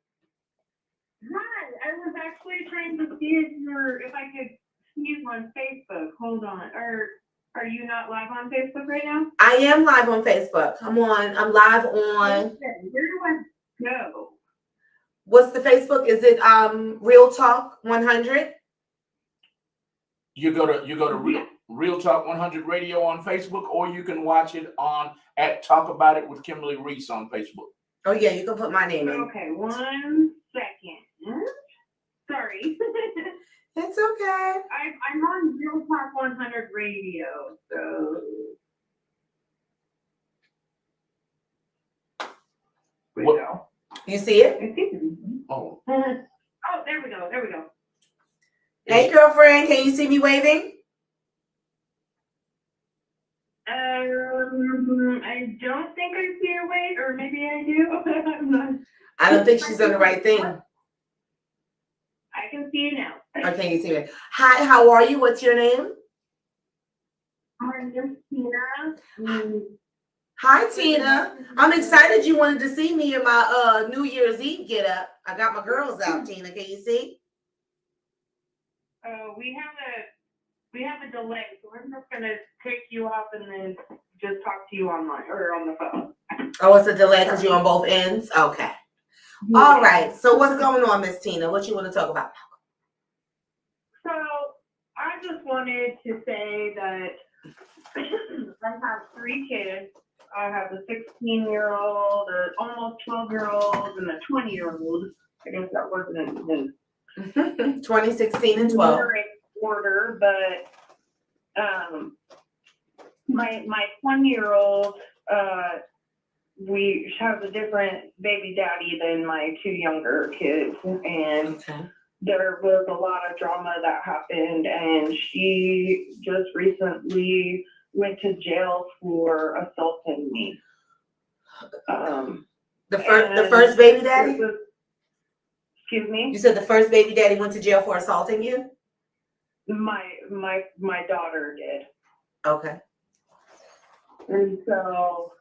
Hi, I was actually trying to see if I could see you on Facebook. Hold on. Are you not live on Facebook right now? I am live on Facebook. I'm live on. Okay. Where do I go? What's the Facebook? Is it Real Talk 100? You go to Real Talk 100 Radio on Facebook, or you can watch it at Talk About It with Kimberly Riese on Facebook. Oh yeah, you can put my name in. Okay, 1 second. Sorry. It's okay. I'm on Real Talk 100 Radio, so. There we go. You see it? I see it. Oh. Oh, there we go. Hey, girlfriend, can you see me waving? I don't think I see her wave, or maybe I do. I'm not. I don't think she's done the right thing. I can see you now. Okay, you see me. Hi, how are you? What's your name? I'm just Tina. Hi, Tina. I'm excited you wanted to see me in my New Year's Eve get up. I got my girls out, Tina. Can you see? We have a delay, so we're just gonna take you off and then just talk to you online or on the phone. Oh, it's a delay because you're on both ends? Okay. Yeah. All right. So what's going on, Miss Tina? What you want to talk about? So I just wanted to say that I have 3 kids. I have a 16-year-old, an almost 12-year-old, and a 20-year-old. I guess that wasn't in 2016 and 12. Order, but my 20-year-old we have a different baby daddy than my 2 younger kids, and there was a lot of drama that happened, and she just recently went to jail for assaulting me. The first baby daddy? Excuse me? You said the first baby daddy went to jail for assaulting you? My daughter did. Okay. And so,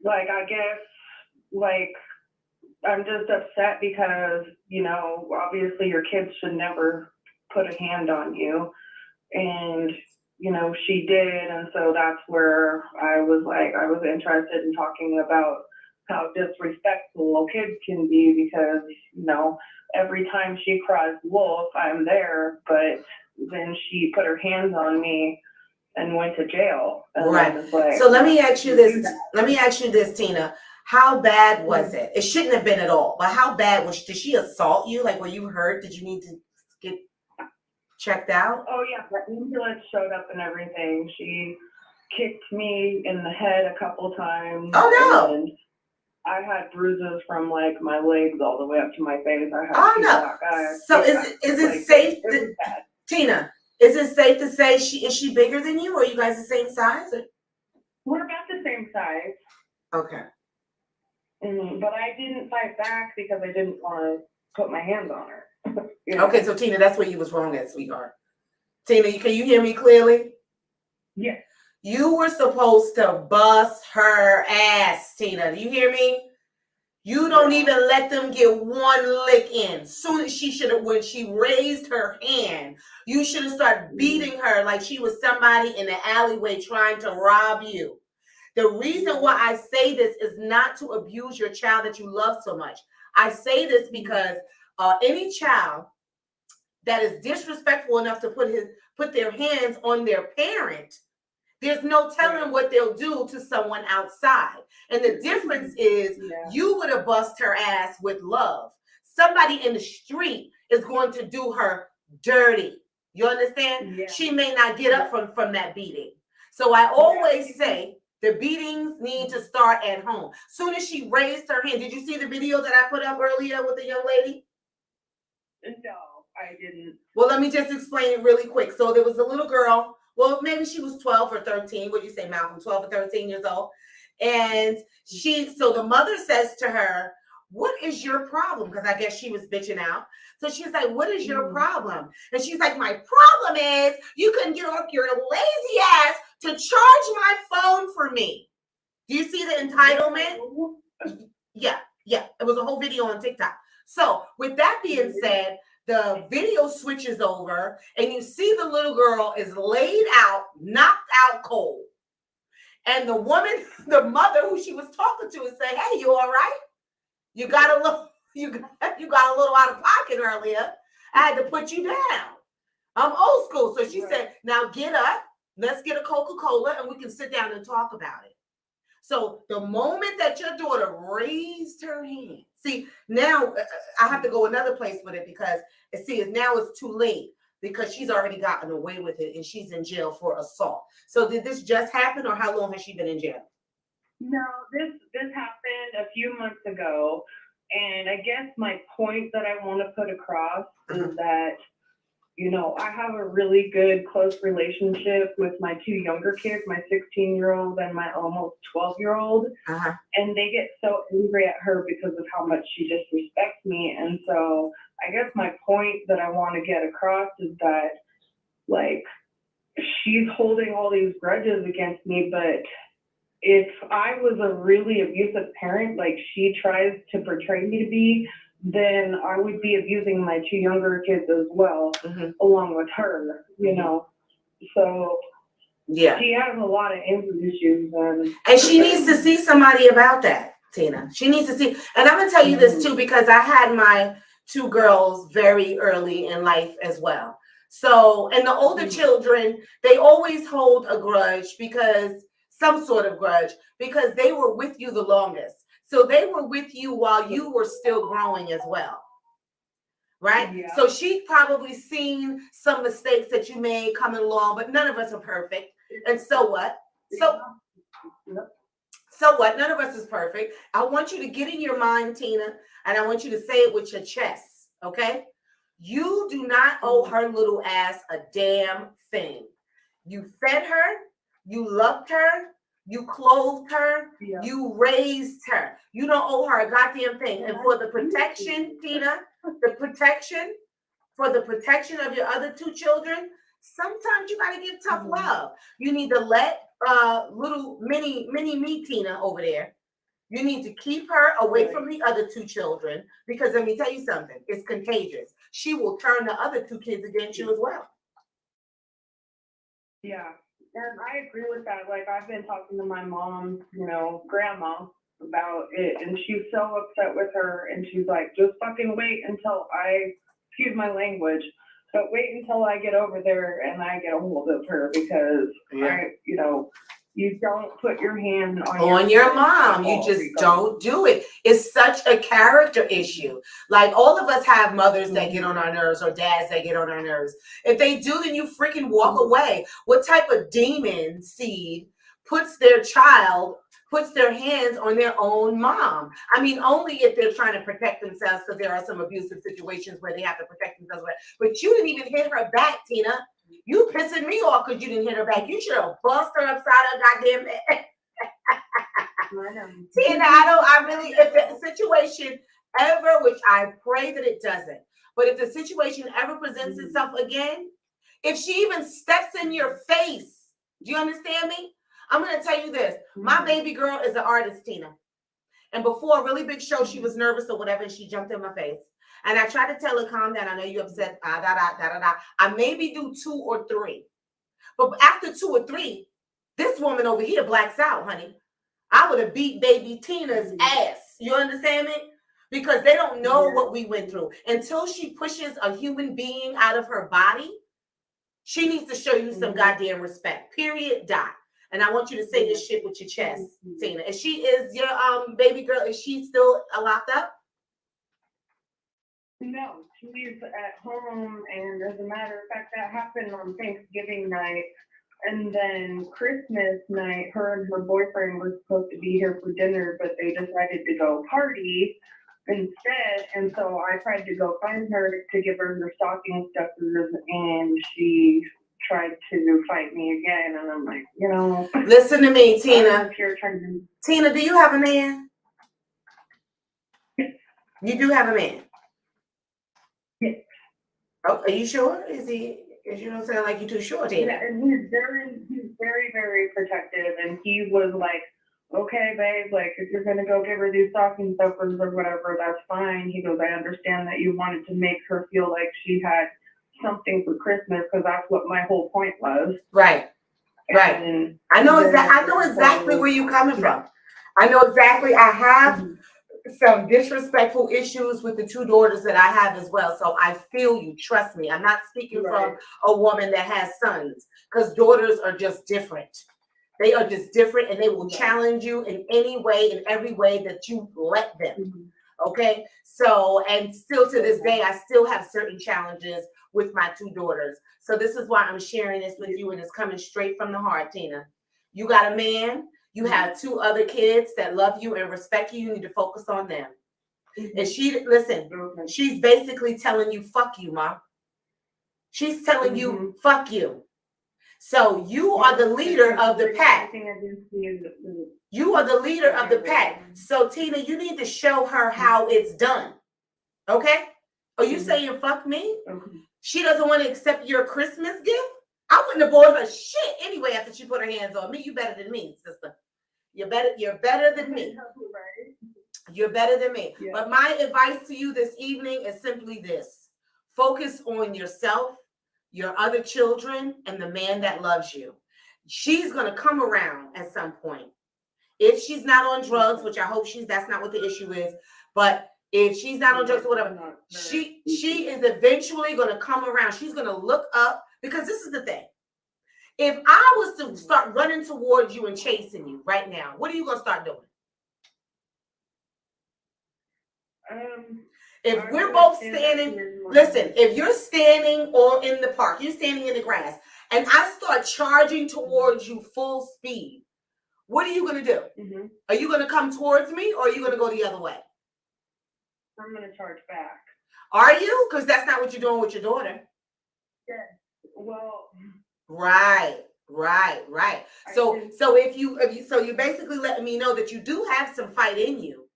like, I guess, like, I'm just upset because, you know, obviously your kids should never put a hand on you. And, you know, she did. And so that's where I was interested in talking about how disrespectful kids can be because, you know, every time she cries wolf, I'm there. But then she put her hands on me and went to jail. And right. like, so let me ask you this, Tina. How bad was it? It shouldn't have been at all. But how bad did she assault you? Like, were you hurt? Did you need to get checked out? Oh yeah, the ambulance showed up and everything. She kicked me in the head a couple times. Oh no. And I had bruises from like my legs all the way up to my face. I had black eyes. So is it safe Tina, is it safe to say is she bigger than you, or are you guys the same size? Or? We're about the same size. Okay. But I didn't fight back because I didn't want to put my hands on her. You know? Okay, so Tina, that's where you was wrong at, sweetheart. Tina, can you hear me clearly? Yes. You were supposed to bust her ass, Tina. Do you hear me? You don't even let them get one lick in. Soon as when she raised her hand, you should have started beating her like she was somebody in the alleyway trying to rob you. The reason why I say this is not to abuse your child that you love so much. I say this because any child that is disrespectful enough to put their hands on their parent, there's no telling what they'll do to someone outside. And the difference is you would have bust her ass with love. Somebody in the street is going to do her dirty. You understand? Yeah. She may not get up from that beating. So I always say the beatings need to start at home. Soon as she raised her hand, did you see the video that I put up earlier with the young lady? No, I didn't. Well, let me just explain it really quick. So there was a little girl. Well, maybe she was 12 or 13. What do you say, Malcolm? 12 or 13 years old. And so the mother says to her, what is your problem? Because I guess she was bitching out. So she's like, what is your problem? And she's like, my problem is you couldn't get off your lazy ass to charge my phone for me. Do you see the entitlement? Yeah. It was a whole video on TikTok. So with that being said, the video switches over and you see the little girl is laid out, knocked out cold. And the woman, the mother who she was talking to is saying, hey, you all right? You got a little out of pocket earlier. I had to put you down. I'm old school. So she said, now get up. Let's get a Coca-Cola and we can sit down and talk about it. So the moment that your daughter raised her hand, see, now I have to go another place with it because now it's too late because she's already gotten away with it and she's in jail for assault. So did this just happen or how long has she been in jail? No, this happened a few months ago. And I guess my point that I want to put across is that, you know, I have a really good close relationship with my two younger kids, my 16-year-old and my almost 12-year-old. And they get so angry at her because of how much she disrespects me. And so I guess my point that I want to get across is that, like, she's holding all these grudges against me, but if I was a really abusive parent, like she tries to portray me to be, then I would be abusing my two younger kids as well, along with her, you know. So she has a lot of anger issues. And she needs to see somebody about that, Tina. She needs to see. And I'm going to tell you this too, because I had my two girls very early in life as well. So, and the older children, they always hold a grudge some sort of grudge, because they were with you the longest. So they were with you while you were still growing as well. Right? Yeah. So she's probably seen some mistakes that you made coming along, but none of us are perfect. And so what? So what? None of us is perfect. I want you to get in your mind, Tina, and I want you to say it with your chest. Okay? You do not owe her little ass a damn thing. You fed her. You loved her. You clothed her. Yeah. You raised her. You don't owe her a goddamn thing. And for the protection, Tina, for the protection of your other two children, sometimes you gotta give tough love. You need to let little mini me, Tina, over there. You need to keep her away from the other two children, because let me tell you something, it's contagious. She will turn the other two kids against you as well. Yeah, and I agree with that. Like, I've been talking to my mom, grandma, about it, and she's so upset with her, and she's like, just fucking wait until excuse my language, but wait until I get over there and I get a hold of her, because you don't put your hand on your mom. You just don't do it. It's such a character issue. Like, all of us have mothers that get on our nerves, or dads that get on our nerves. If they do, then you freaking walk away. What type of demon seed puts their hands on their own mom? I mean, only if they're trying to protect themselves, because there are some abusive situations where they have to protect themselves. But you didn't even hit her back, Tina. You pissing me off because you didn't hit her back. You should have bust her upside her goddamn head. Tina, if the situation ever, which I pray that it doesn't, but if the situation ever presents itself again, if she even steps in your face, do you understand me? I'm going to tell you this. My baby girl is an artist, Tina. And before a really big show, she was nervous or whatever, and she jumped in my face. And I tried to tell her, calm down. I know you're upset. I maybe do 2 or 3. But after 2 or 3, this woman over here blacks out, honey. I would have beat baby Tina's ass. You understand me? Because they don't know what we went through. Until she pushes a human being out of her body, she needs to show you some goddamn respect. Period. Dot. And I want you to say this shit with your chest, Tina. And she is your baby girl. Is she still locked up? No, she's at home, and as a matter of fact, that happened on Thanksgiving night, and then Christmas night, her and her boyfriend were supposed to be here for dinner, but they decided to go party instead, and so I tried to go find her to give her her stocking stuffers, and she tried to fight me again, and I'm like, Listen to me, Tina. Tina, do you have a man? You do have a man? Yes. Oh, are you sure? Is you don't sound like you're too sure, Tina. Yeah, and he's very, very protective, and he was like, okay, babe, like, if you're gonna go give her these stocking stuffers or whatever, that's fine. He goes, I understand that you wanted to make her feel like she had something for Christmas, because that's what my whole point was. Right. I know exactly where you're coming from. I know exactly. I have some disrespectful issues with the 2 daughters that I have as well. So I feel you. Trust me. I'm not speaking from a woman that has sons, because daughters are just different. They are just different, and they will challenge you in any way, in every way that you let them. Okay. So, and still to this day, I still have certain challenges with my 2 daughters. So this is why I'm sharing this with you, and it's coming straight from the heart, Tina. You got a man. You have 2 other kids that love you and respect you. You need to focus on them. And she's basically telling you, fuck you, Mom. She's telling you, fuck you. So you are the leader of the pack. You are the leader of the pack. So, Tina, you need to show her how it's done. Okay? Are you saying fuck me? She doesn't want to accept your Christmas gift? I wouldn't have bought her shit anyway after she put her hands on me. You better than me, sister. You're better than me. You're better than me. Yeah. But my advice to you this evening is simply this. Focus on yourself, your other children, and the man that loves you. She's going to come around at some point. If she's not on drugs, which I hope that's not what the issue is, but if she's not on drugs or whatever, she is eventually going to come around. She's going to look up, because this is the thing. If I was to start running towards you and chasing you right now, what are you going to start doing? If we're both standing, listen, if you're standing or in the park, you're standing in the grass, and I start charging towards you full speed, what are you going to do? Are you going to come towards me, or are you going to go the other way? I'm going to charge back. Are you? Because that's not what you're doing with your daughter. Yeah. Well. Right. Right. So if you basically letting me know that you do have some fight in you.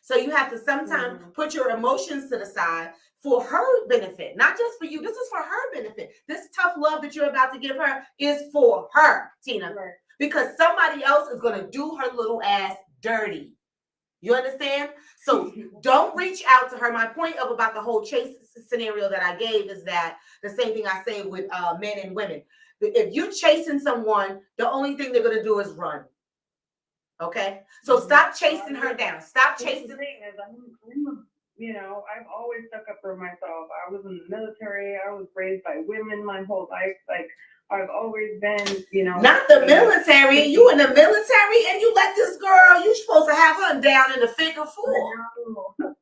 So you have to sometimes put your emotions to the side for her benefit, not just for you. This is for her benefit. This tough love that you're about to give her is for her, Tina, because somebody else is going to do her little ass dirty. You understand? So don't reach out to her. My point of about the whole chase scenario that I gave is that the same thing I say with men and women. If you're chasing someone, the only thing they're going to do is run. Okay, so stop chasing her down. Stop chasing. The thing is, I've always stuck up for myself. I was in the military. I was raised by women my whole life. Like, I've always been, Not the military. You in the military and you let this girl, you supposed to have her down in the figure 4.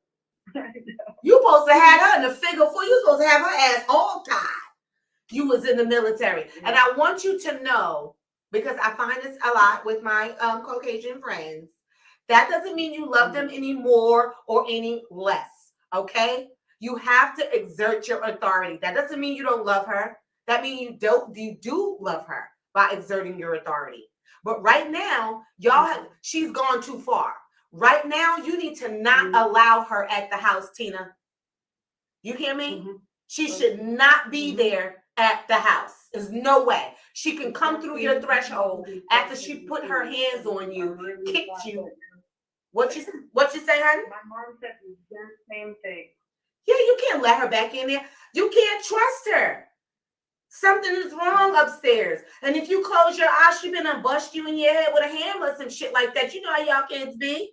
You supposed to have her in the figure 4. You supposed to have her ass all tied. You was in the military. And I want you to know, because I find this a lot with my Caucasian friends, that doesn't mean you love them any more or any less, okay? You have to exert your authority. That doesn't mean you don't love her. That means you do love her by exerting your authority. But right now, she's gone too far. Right now, you need to not allow her at the house, Tina. You hear me? She should not be there at the house. There's no way. She can come through your threshold after she put her hands on you, kicked you. What you say, honey? My mom said the exact same thing. Yeah, you can't let her back in there. You can't trust her. Something is wrong upstairs. And if you close your eyes, she been and bust you in your head with a hammer or some shit like that. You know how y'all kids be.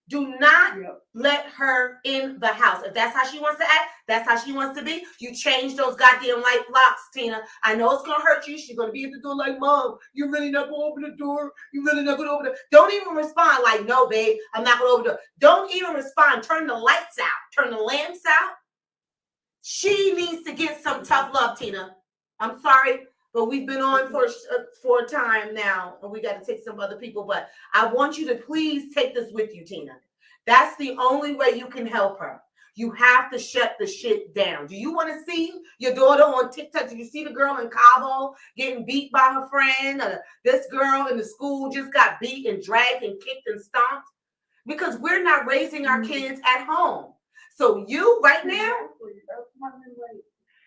Do not let her in the house. If that's how she wants to act, that's how she wants to be. You change those goddamn light locks, Tina. I know it's going to hurt you. She's going to be at the door like, Mom, you're really not going to open the door. You're really not going to open the door. Don't even respond like, no, babe, I'm not going to open the door. Don't even respond. Turn the lights out. Turn the lamps out. She needs to get some tough love, Tina. I'm sorry, but we've been on for a time now, and we got to take some other people. But I want you to please take this with you, Tina. That's the only way you can help her. You have to shut the shit down. Do you want to see your daughter on TikTok? Do you see the girl in Cabo getting beat by her friend? Or this girl in the school just got beat and dragged and kicked and stomped? Because we're not raising our kids at home. So you right now.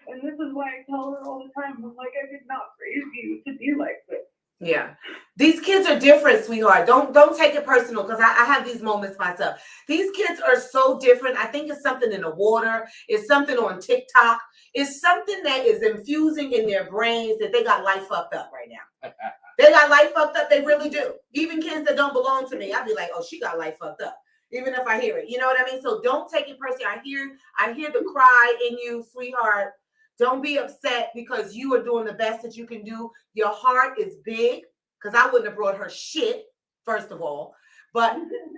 And this is why I tell her all the time, I'm like, I did not raise you to be like this. Yeah. These kids are different, sweetheart. Don't take it personal, because I have these moments myself. These kids are so different. I think it's something in the water. It's something on TikTok. It's something that is infusing in their brains that they got life fucked up right now. They got life fucked up. They really do. Even kids that don't belong to me, I'd be like, oh, she got life fucked up. Even if I hear it. You know what I mean? So don't take it personally. I hear the cry in you, sweetheart. Don't be upset because you are doing the best that you can do. Your heart is big, because I wouldn't have brought her shit, first of all. But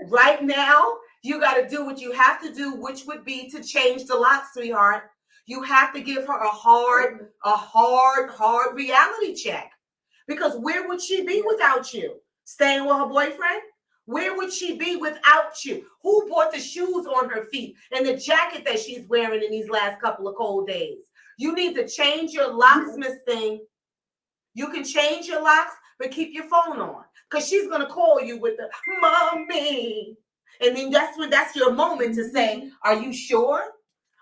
right now, you got to do what you have to do, which would be to change the lock, sweetheart. You have to give her a hard reality check. Because where would she be without you? Staying with her boyfriend? Where would she be without you? Who bought the shoes on her feet and the jacket that she's wearing in these last couple of cold days? You need to change your locksmith thing. You can change your locks, but keep your phone on, because she's going to call you with the mommy. And then that's your moment to say, are you sure?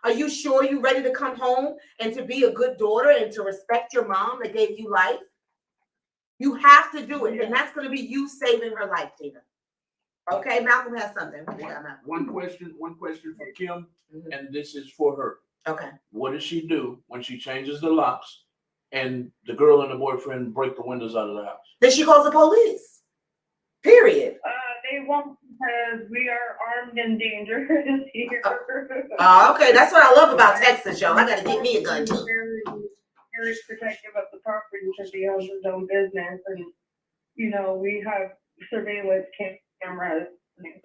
Are you sure you're ready to come home and to be a good daughter and to respect your mom that gave you life? You have to do it. And that's going to be you saving her life, Tina. Okay, Malcolm has something. One question for Kim, and this is for her. Okay. What does she do when she changes the locks and the girl and the boyfriend break the windows out of the house? Then she calls the police. Period. They won't, because we are armed and dangerous here. Okay, that's what I love about Texas, y'all. I gotta get me a gun too. Very protective of the property because he owns his own business, and we have surveillance cameras.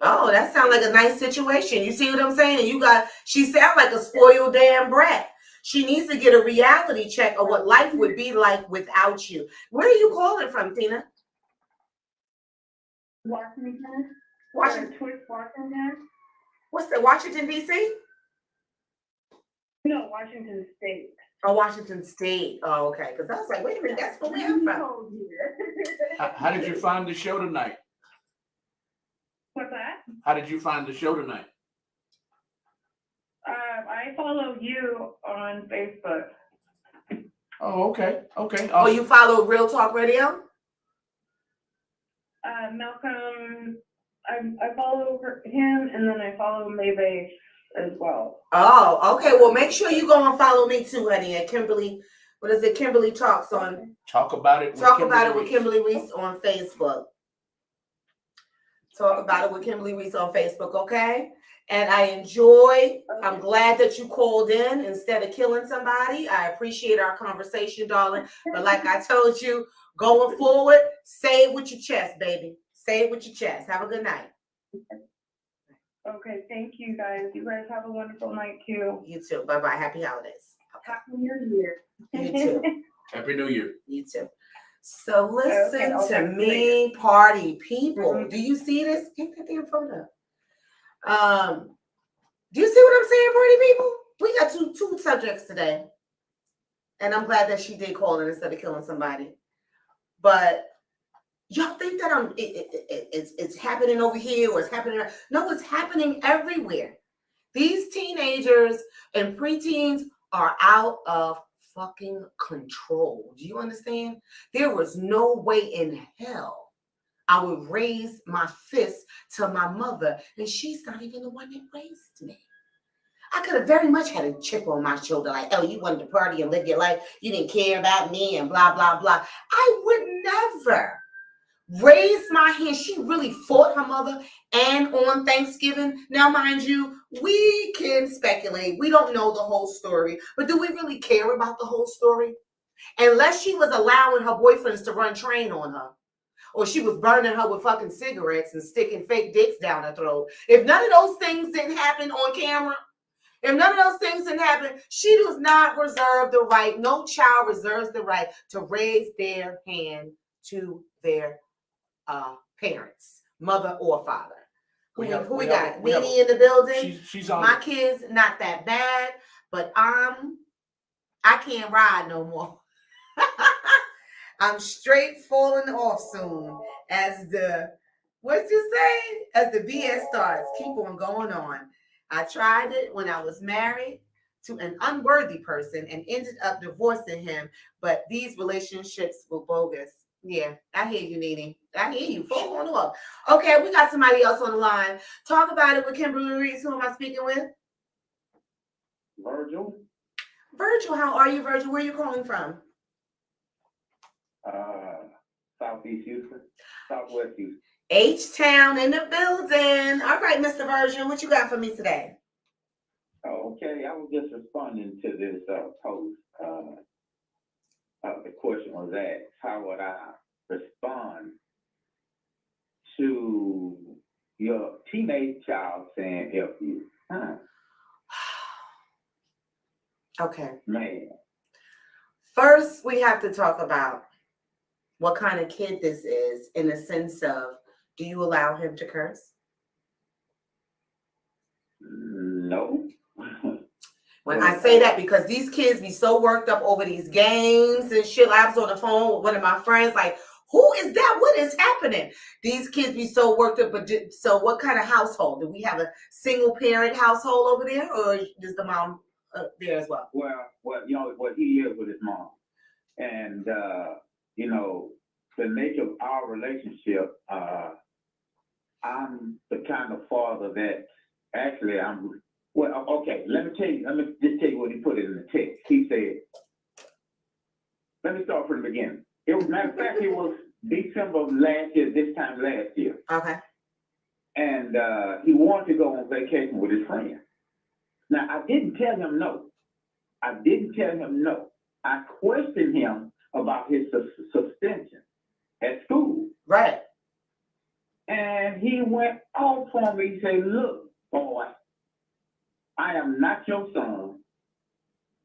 Oh, that sounds like a nice situation. You see what I'm saying? And she sounds like a spoiled damn brat. She needs to get a reality check of what life would be like without you. Where are you calling from, Tina? Washington. Washington. What's that? Washington, D.C.? No, Washington State. Oh, Washington State. Oh, okay. Because I was like, wait a minute, that's where I'm from. Cold here. How did you find the show tonight? What's that? How did you find the show tonight? I follow you on Facebook. Oh, okay. Okay. Oh, you follow Real Talk Radio? Malcolm, I follow him, and then I follow Maybay as well. Oh, okay. Well, make sure you go and follow me too, honey. At Kimberly, what is it? Kimberly Talks on. Talk about it. Talk about it with Kimberly Riese on Facebook. Talk about it with Kimberly Riese on Facebook, okay? And I enjoy. I'm glad that you called in instead of killing somebody. I appreciate our conversation, darling. But like I told you, going forward, say it with your chest, baby. Say it with your chest. Have a good night. Okay, thank you guys. You guys have a wonderful night too. You too. Bye-bye. Happy holidays. Happy New Year. You too. Happy New Year. You too. So listen Okay, to me, party people. Mhm. Do you see this? Get that damn phone up. Do you see what I'm saying, party people? We got two subjects today. And I'm glad that she did call in instead of killing somebody. But y'all think that it's happening over here or it's happening? No, it's happening everywhere. These teenagers and preteens are out of fucking control. Do you understand? There was no way in hell I would raise my fist to my mother, and she's not even the one that raised me. I could have very much had a chip on my shoulder, like, oh, you wanted to party and live your life. You didn't care about me and blah, blah, blah. I would never raise my hand. She really fought her mother and on Thanksgiving. Now, mind you, we can speculate. We don't know the whole story, but do we really care about the whole story? Unless she was allowing her boyfriends to run train on her, or she was burning her with fucking cigarettes and sticking fake dicks down her throat. If none of those things didn't happen on camera, if none of those things didn't happen, she does not reserve the right, no child reserves the right to raise their hand to their parents, mother or father. Who we got? Nene in the building. She's on. My kids, not that bad, but I can't ride no more. I'm straight falling off soon as the, what you say? As the BS starts, keep on going on. I tried it when I was married to an unworthy person and ended up divorcing him, but these relationships were bogus. Yeah, I hear you, Nene. I hear you. Fall on off. Okay, we got somebody else on the line. Talk about it with Kimberly Riese. Who am I speaking with? Virgil. Virgil, how are you, Virgil? Where are you calling from? Southeast Houston, Southwest Houston. H-Town in the building. All right, Mr. Virgil, what you got for me today? Okay, I was just responding to this post. The question was asked, how would I respond to your teenage child saying F you? Okay. Man. First, we have to talk about what kind of kid this is in the sense of, do you allow him to curse? No. When I say that, because these kids be so worked up over these games and shit. I was on the phone with one of my friends, like, who is that? What is happening? These kids be so worked up. But so what kind of household? Do we have a single parent household over there, or is the mom there as well? Well, you know, what he is with his mom. And, you know, the nature of our relationship, I'm the kind of father that actually okay, let me just tell you what he put in the text. He said, let me start from the beginning. It was, matter of fact, it was December of last year, this time last year. Okay. And he wanted to go on vacation with his friend. Now, I didn't tell him no. I questioned him about his suspension at school. Right. And he went off on me. He said, look, boy, I am not your son.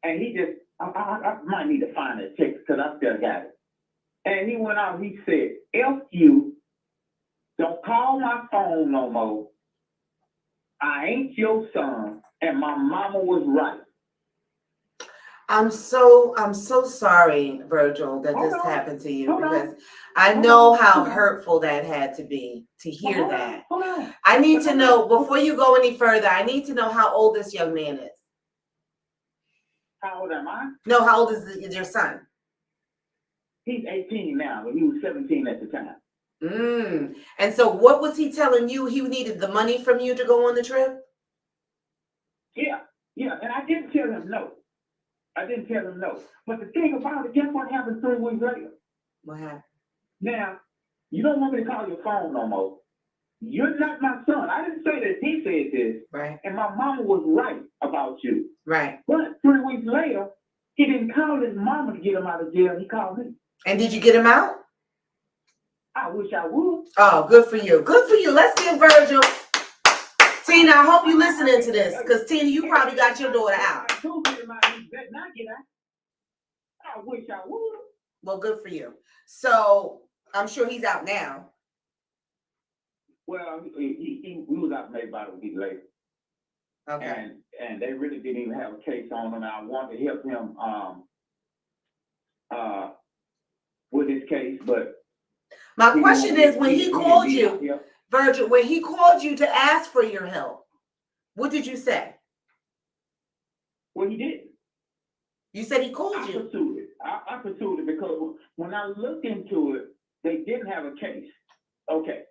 And he just, I might need to find that text because I still got it. And he went out, he said, F you, don't call my phone no more. I ain't your son. And my mama was right. I'm so sorry, Virgil, that this Hold on. happened to you Hold on. because I Hold know on. how Hold on. hurtful that had to be to hear Hold on. that. Hold on. I need to Hold know, on. before you go any further, I need to know how old this young man is. How old am I? No, how old is your son? He's 18 now, but he was 17 at the time. And so what was he telling you? He needed the money from you to go on the trip? Yeah, and I didn't tell him no. But the thing about it, guess what happened 3 weeks later? What happened? Now, you don't want me to call your phone no more. You're not my son. I didn't say that he said this. Right. And my mama was right about you. Right. But 3 weeks later, he didn't call his mama to get him out of jail. He called me. And did you get him out? I wish I would. Oh, good for you. Good for you. Let's give Virgil. Tina, I hope you listening to this, because Tina, you probably got your daughter out. I do get him out. He better not get out. I wish I would. Well, good for you. So I'm sure he's out now. Well, he was out maybe about a week later. Okay. And they really didn't even have a case on him. I wanted to help him with his case, but my question is, when he called you, Virgil, when he called you to ask for your help, what did you say? Well, he did. You said he called you. I pursued it because when I looked into it, they didn't have a case. Okay.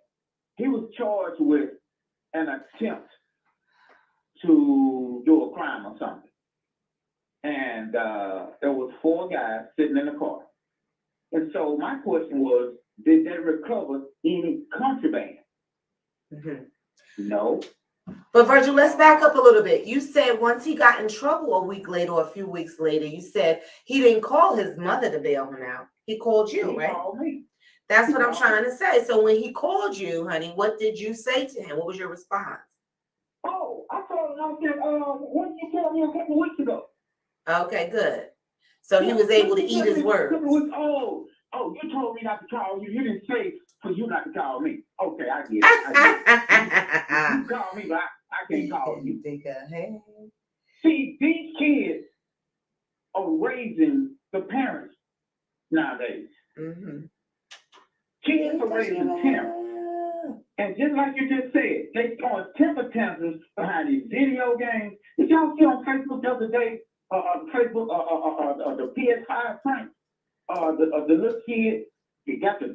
He was charged with an attempt to do a crime or something. And there was 4 guys sitting in the car. And so my question was, did they recover any contraband? No. But Virgil, let's back up a little bit. You said once he got in trouble a week later or a few weeks later, you said he didn't call his mother to bail him out. He called you, right? He called me. That's what I'm trying to say. So when he called you, honey, what did you say to him? What was your response? Oh, I told him, I said, what did you tell me a couple of weeks ago? Okay, good. So he was able to eat his words. Oh, you told me not to call you. You didn't say for you not to call me. Okay, I get it. You call me, but I can't call you. See, these kids are raising the parents nowadays. Kids are raising parents. And just like you just said, they throwing temper tantrums behind these video games. Did y'all see on Facebook the other day, the PS5 prank? The little kid, he got a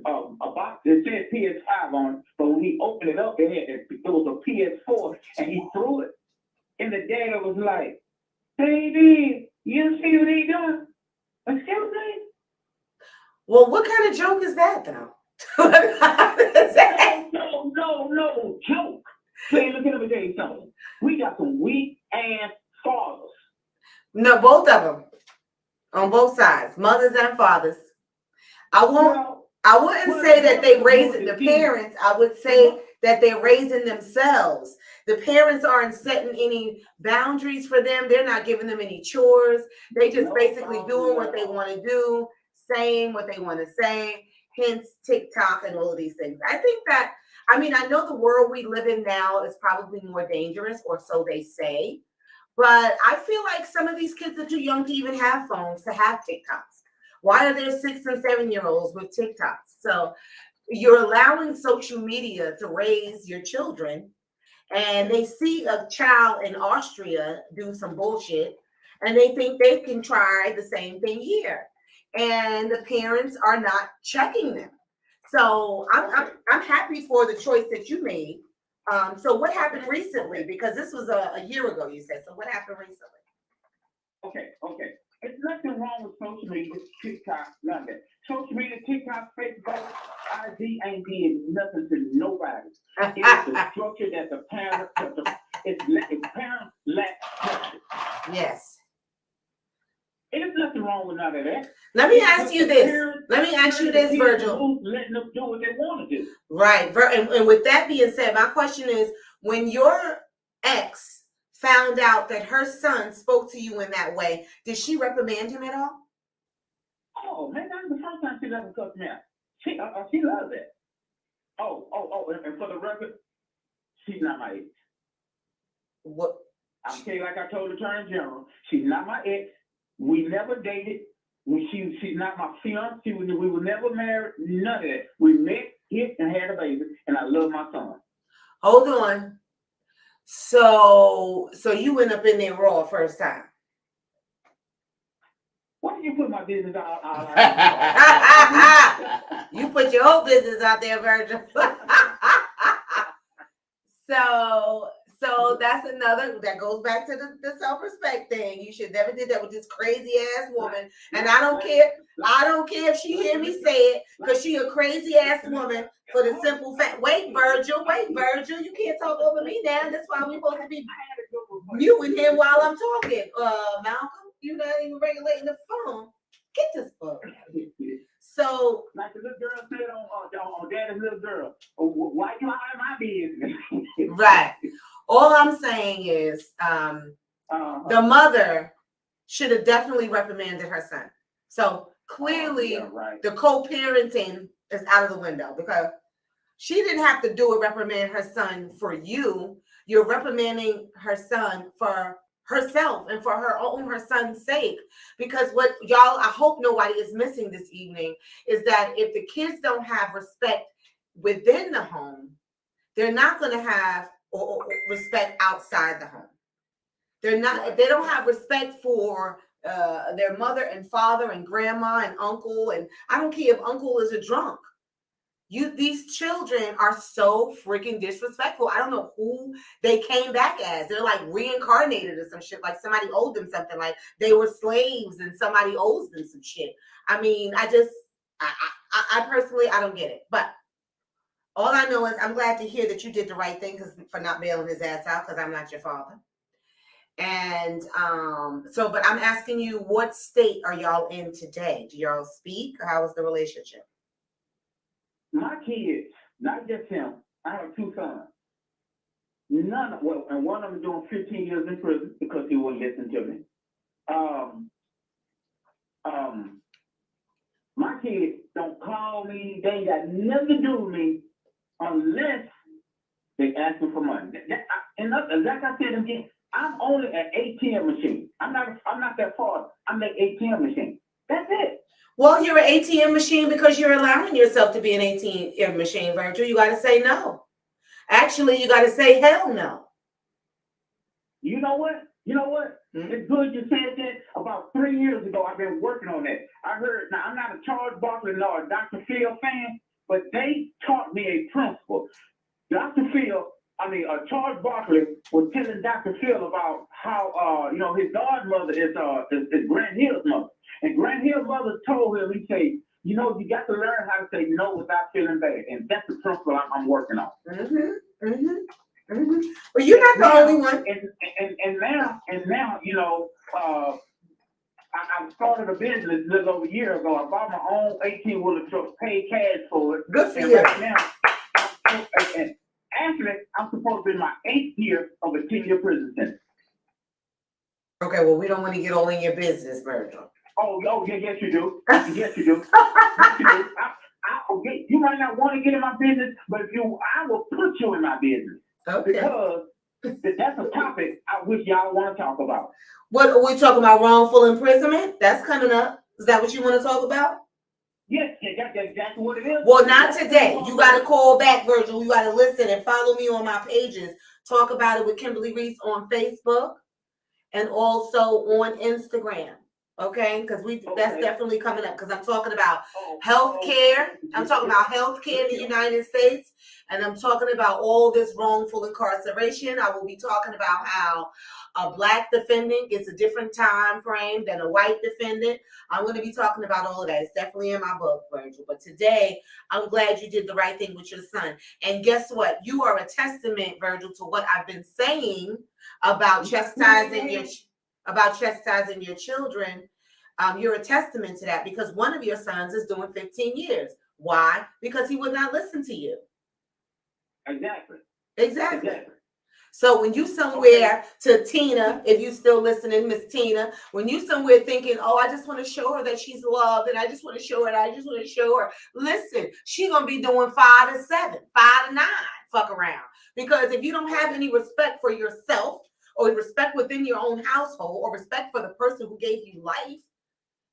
box that said PS5 on it, but when he opened it up, it was a PS4, and he threw it. And the dad was like, "Baby, you see what he doing? Excuse me?" Well, what kind of joke is that, though? No joke. Say, look at me tell you something. We got some weak ass fathers. No, both of them. On both sides, mothers and fathers. I wouldn't say that they raising the parents. I would say that they're raising themselves. The parents aren't setting any boundaries for them. They're not giving them any chores. They just basically doing what they want to do, saying what they want to say, hence TikTok and all of these things. I think that, I know the world we live in now is probably more dangerous, or so they say. But I feel like some of these kids are too young to even have phones to have TikToks. Why are there 6 and 7-year-olds with TikToks? So you're allowing social media to raise your children, and they see a child in Austria do some bullshit, and they think they can try the same thing here. And the parents are not checking them. So I'm happy for the choice that you made. So what happened recently? Because this was a year ago, you said. So what happened recently? Okay. There's nothing wrong with social media, TikTok, none of that. Social media, TikTok, Facebook, IG ain't being nothing to nobody. It's the structure that the parents, it's parents lack structure. Yes. There's nothing wrong with none of that. Let me ask you this, Virgil. Letting them do what they want to do. Right. And with that being said, my question is, when your ex found out that her son spoke to you in that way, did she reprimand him at all? Oh, man, that's the first time she ever cussed me out. She loves it. Oh, and for the record, she's not my ex. What? I'll tell you like I told the Attorney General, she's not my ex. We never dated. She's not my fiance. We were never married. None of that. We met, hit, and had a baby, and I love my son. Hold on. So you went up in there raw first time. Why did you put my business out? You put your whole business out there, Virgil. So that's another, that goes back to the self-respect thing. You should never did that with this crazy ass woman. And I don't care if she hear me say it, because she a crazy ass woman for the simple fact. Wait, Virgil, you can't talk over me now. That's why we're supposed to be muting him while I'm talking. Malcolm, you're not even regulating the phone. Get this phone. So, like the little girl said on Daddy's Little Girl, why you out of my business? Right. All I'm saying is, the mother should have definitely reprimanded her son. So clearly, the co-parenting is out of the window, because she didn't have to do a reprimand her son for you. You're reprimanding her son for herself and for her son's sake. Because what y'all, I hope nobody is missing this evening, is that if the kids don't have respect within the home, they're not going to have or respect outside the home. They're not, if they don't have respect for their mother and father and grandma and uncle, and I don't care if uncle is a drunk. These children are so freaking disrespectful. I don't know who they came back as. They're like reincarnated or some shit. Like somebody owed them something. Like they were slaves and somebody owes them some shit. I mean, I personally, I don't get it. But all I know is I'm glad to hear that you did the right thing for not bailing his ass out, because I'm not your father. And but I'm asking you, what state are y'all in today? Do y'all speak? Or how is the relationship? My kids, not just him, I have two sons. And one of them doing 15 years in prison because he wouldn't listen to me. My kids don't call me. They ain't got nothing to do with me unless they ask me for money. And like I said again, I'm only an ATM machine. I'm not that far. I'm an ATM machine. That's it. Well, you're an ATM machine because you're allowing yourself to be an ATM machine, Virgil. You got to say no. Actually, you got to say hell no. You know what? Mm-hmm. It's good you said that. About 3 years ago, I've been working on that. I heard, now I'm not a Charles Barkley nor a Dr. Phil fan, but they taught me a principle. Charles Barkley was telling Dr. Phil about how, his godmother is Grant Hill's mother. And Grant Hill's mother told him, he said, you got to learn how to say no without feeling bad. And that's the principle I'm working on. Mm-hmm. Mm-hmm. Mm-hmm. Well, you're not the only one. And now, I started a business a little over a year ago. I bought my own 18-wheeler truck, paid cash for it. Good for you. Right now, and actually, I'm supposed to be in my 8th year of a 10-year prison sentence. Okay, well, we don't want to get all in your business, Virgil. Oh, yeah, yes, you do. Yes, you do. You might not want to get in my business, but I will put you in my business. Okay. Because that's a topic I wish y'all want to talk about. What are we talking about? Wrongful imprisonment? That's coming up. Is that what you want to talk about? Yes, that's exactly what it is. Well, not today. You got to call back, Virgil. You got to listen and follow me on my pages. Talk about it with Kimberly Riese on Facebook and also on Instagram. Okay, because that's definitely coming up, because I'm talking about healthcare. I'm talking about healthcare in the United States, and I'm talking about all this wrongful incarceration. I will be talking about how a Black defendant gets a different time frame than a white defendant. I'm going to be talking about all of that. It's definitely in my book, Virgil. But today, I'm glad you did the right thing with your son. And guess what? You are a testament, Virgil, to what I've been saying about chastising your children. You're a testament to that, because one of your sons is doing 15 years. Why? Because he would not listen to you. Exactly. So when you somewhere to Tina, if you still listening, Miss Tina, when you somewhere thinking, oh, I just want to show her that she's loved, and I just want to show her, listen, she going to be doing 5 to 7, 5 to 9, fuck around. Because if you don't have any respect for yourself, or respect within your own household, or respect for the person who gave you life,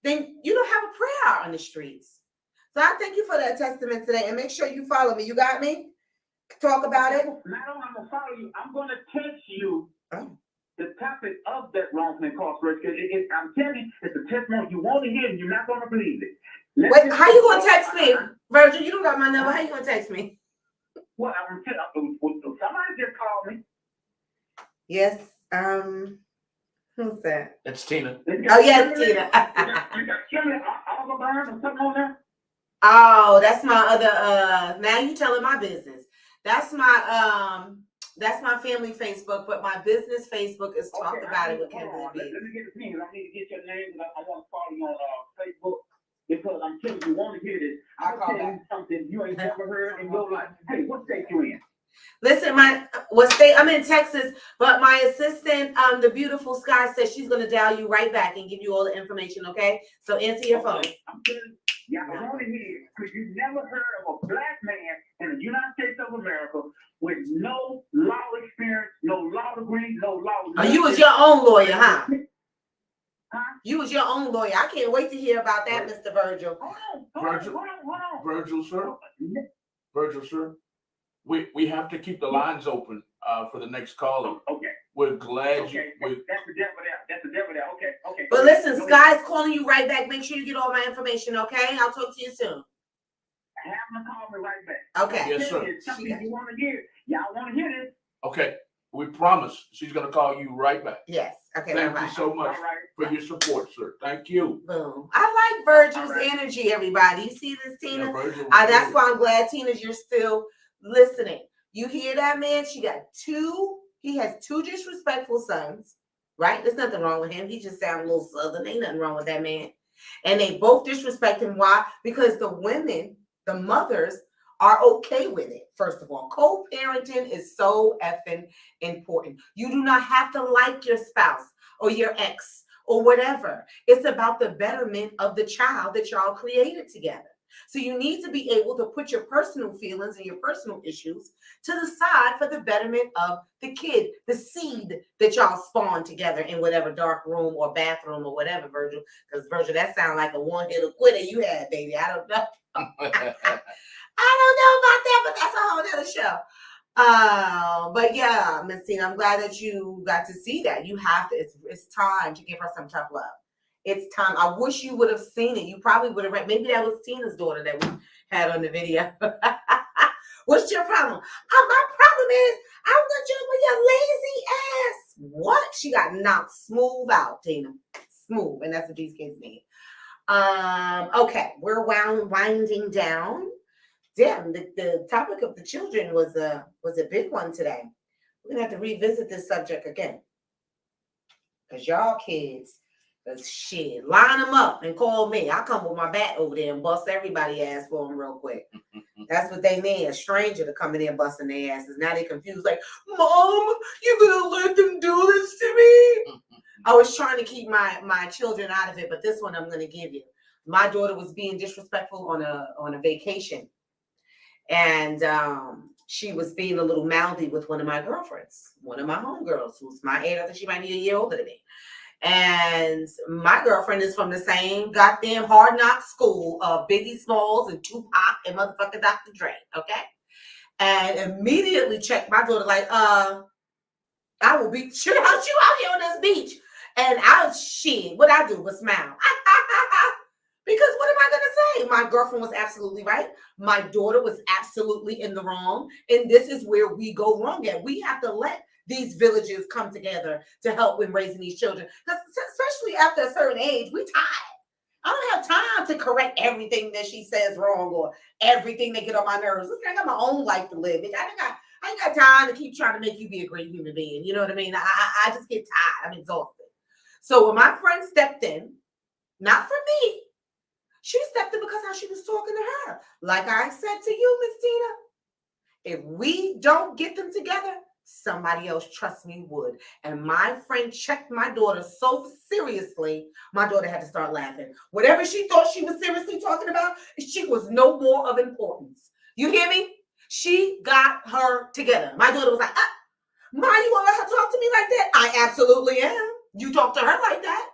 then you don't have a prayer out on the streets. So I thank you for that testament today, and make sure you follow me. You got me? Talk about it. Not only I'm gonna follow you, I'm gonna text you Oh. the topic of that wrongful incarceration. I'm telling you, it's a testimony you want to hear, and you're not gonna believe it. Wait, how you gonna text me, Virgil? You don't got my number. How you gonna text me? Well, I'm gonna tell you, somebody just called me. Yes. Who's that? That's Tina. Oh yes, Tina. You got Kimberly Oliver Burns or something on there? Oh, that's my other. Now you telling my business. That's my family Facebook, but my business Facebook is Talk About It with Kimberly. Let me get the pin. I need to get your name, and I want to follow you on Facebook, because I'm telling you, you want to hear this. I'll tell you something you ain't never heard in your life. Hey, what state you in? Listen, what state? I'm in Texas, but my assistant, the beautiful Sky, says she's gonna dial you right back and give you all the information. Okay, so answer your phone. I'm telling you, I want to hear, because you never heard of a black man in the United States of America with no law experience, no law degree, no law. Oh, you was your own lawyer, huh? Huh? You was your own lawyer. I can't wait to hear about that, Mr. Virgil. Virgil, sir. Virgil, sir. We have to keep the lines open for the next caller. Okay. We're glad Okay. you. That's the devil there. That's the devil there. Okay. But listen, Sky's calling you right back. Make sure you get all my information, okay? I'll talk to you soon. Have them call me right back. Okay. Yes, sir. It's something you want to hear. Y'all want to hear this? Okay. We promise she's gonna call you right back. Yes. Okay. Thank bye-bye. you so much All right. for your support, sir. Thank you. Boom. I like Virgil's All right. energy, everybody. You see this, Tina? Yeah, Virgil, That's why I'm glad, Tina, you're still listening. You hear that, man? He has two disrespectful sons, right? There's nothing wrong with him. He just sounds a little southern. Ain't nothing wrong with that man. And they both disrespect him. Why? Because the women, the mothers, are okay with it. First of all, co-parenting is so effing important. You do not have to like your spouse or your ex or whatever. It's about the betterment of the child that y'all created together. So you need to be able to put your personal feelings and your personal issues to the side for the betterment of the kid, the seed that y'all spawn together in whatever dark room or bathroom or whatever, Virgil. Because Virgil, that sounds like a one-hitter quitter you had, baby. I don't know. I don't know about that, but that's a whole other show. But yeah, Miss Tina, I'm glad that you got to see that. You have to. It's time to give her some tough love. It's time. I wish you would have seen it. You probably would have read. Maybe that was Tina's daughter that we had on the video. What's your problem? My problem is I'm not just with your lazy ass. What? She got knocked smooth out, Tina. Smooth, and that's what these kids need. Okay, we're winding down. Damn, the topic of the children was a big one today. We're gonna have to revisit this subject again. Cause y'all kids, shit, line them up and call me. I'll come with my bat over there and bust everybody ass for them real quick. That's what they need, a stranger to come in there busting their asses. Now they confused, like, Mom, you gonna let them do this to me? I was trying to keep my children out of it, but this one I'm gonna give you. My daughter was being disrespectful on a vacation. And she was being a little mouthy with one of my girlfriends, one of my homegirls, who's my age. I think she might be a year older than me. And my girlfriend is from the same goddamn hard knock school of Biggie Smalls and Tupac and motherfucking Dr. Dre, okay? And immediately checked my daughter like, I will beat shit out you out here on this beach. And what I do was smile. Because what am I going to say? My girlfriend was absolutely right. My daughter was absolutely in the wrong. And this is where we go wrong at. We have to let these villages come together to help in raising these children. Because especially after a certain age, we tired. I don't have time to correct everything that she says wrong or everything that get on my nerves. Listen, I got my own life to live. I ain't got time to keep trying to make you be a great human being. You know what I mean? I just get tired. I'm exhausted. So when my friend stepped in, not for me, she stepped in because how she was talking to her. Like I said to you, Miss Tina, if we don't get them together, somebody else, trust me, would. And my friend checked my daughter so seriously, my daughter had to start laughing. Whatever she thought she was seriously talking about, she was no more of importance. You hear me? She got her together. My daughter was like, Ma, you gonna let her talk to me like that? I absolutely am. You talk to her like that,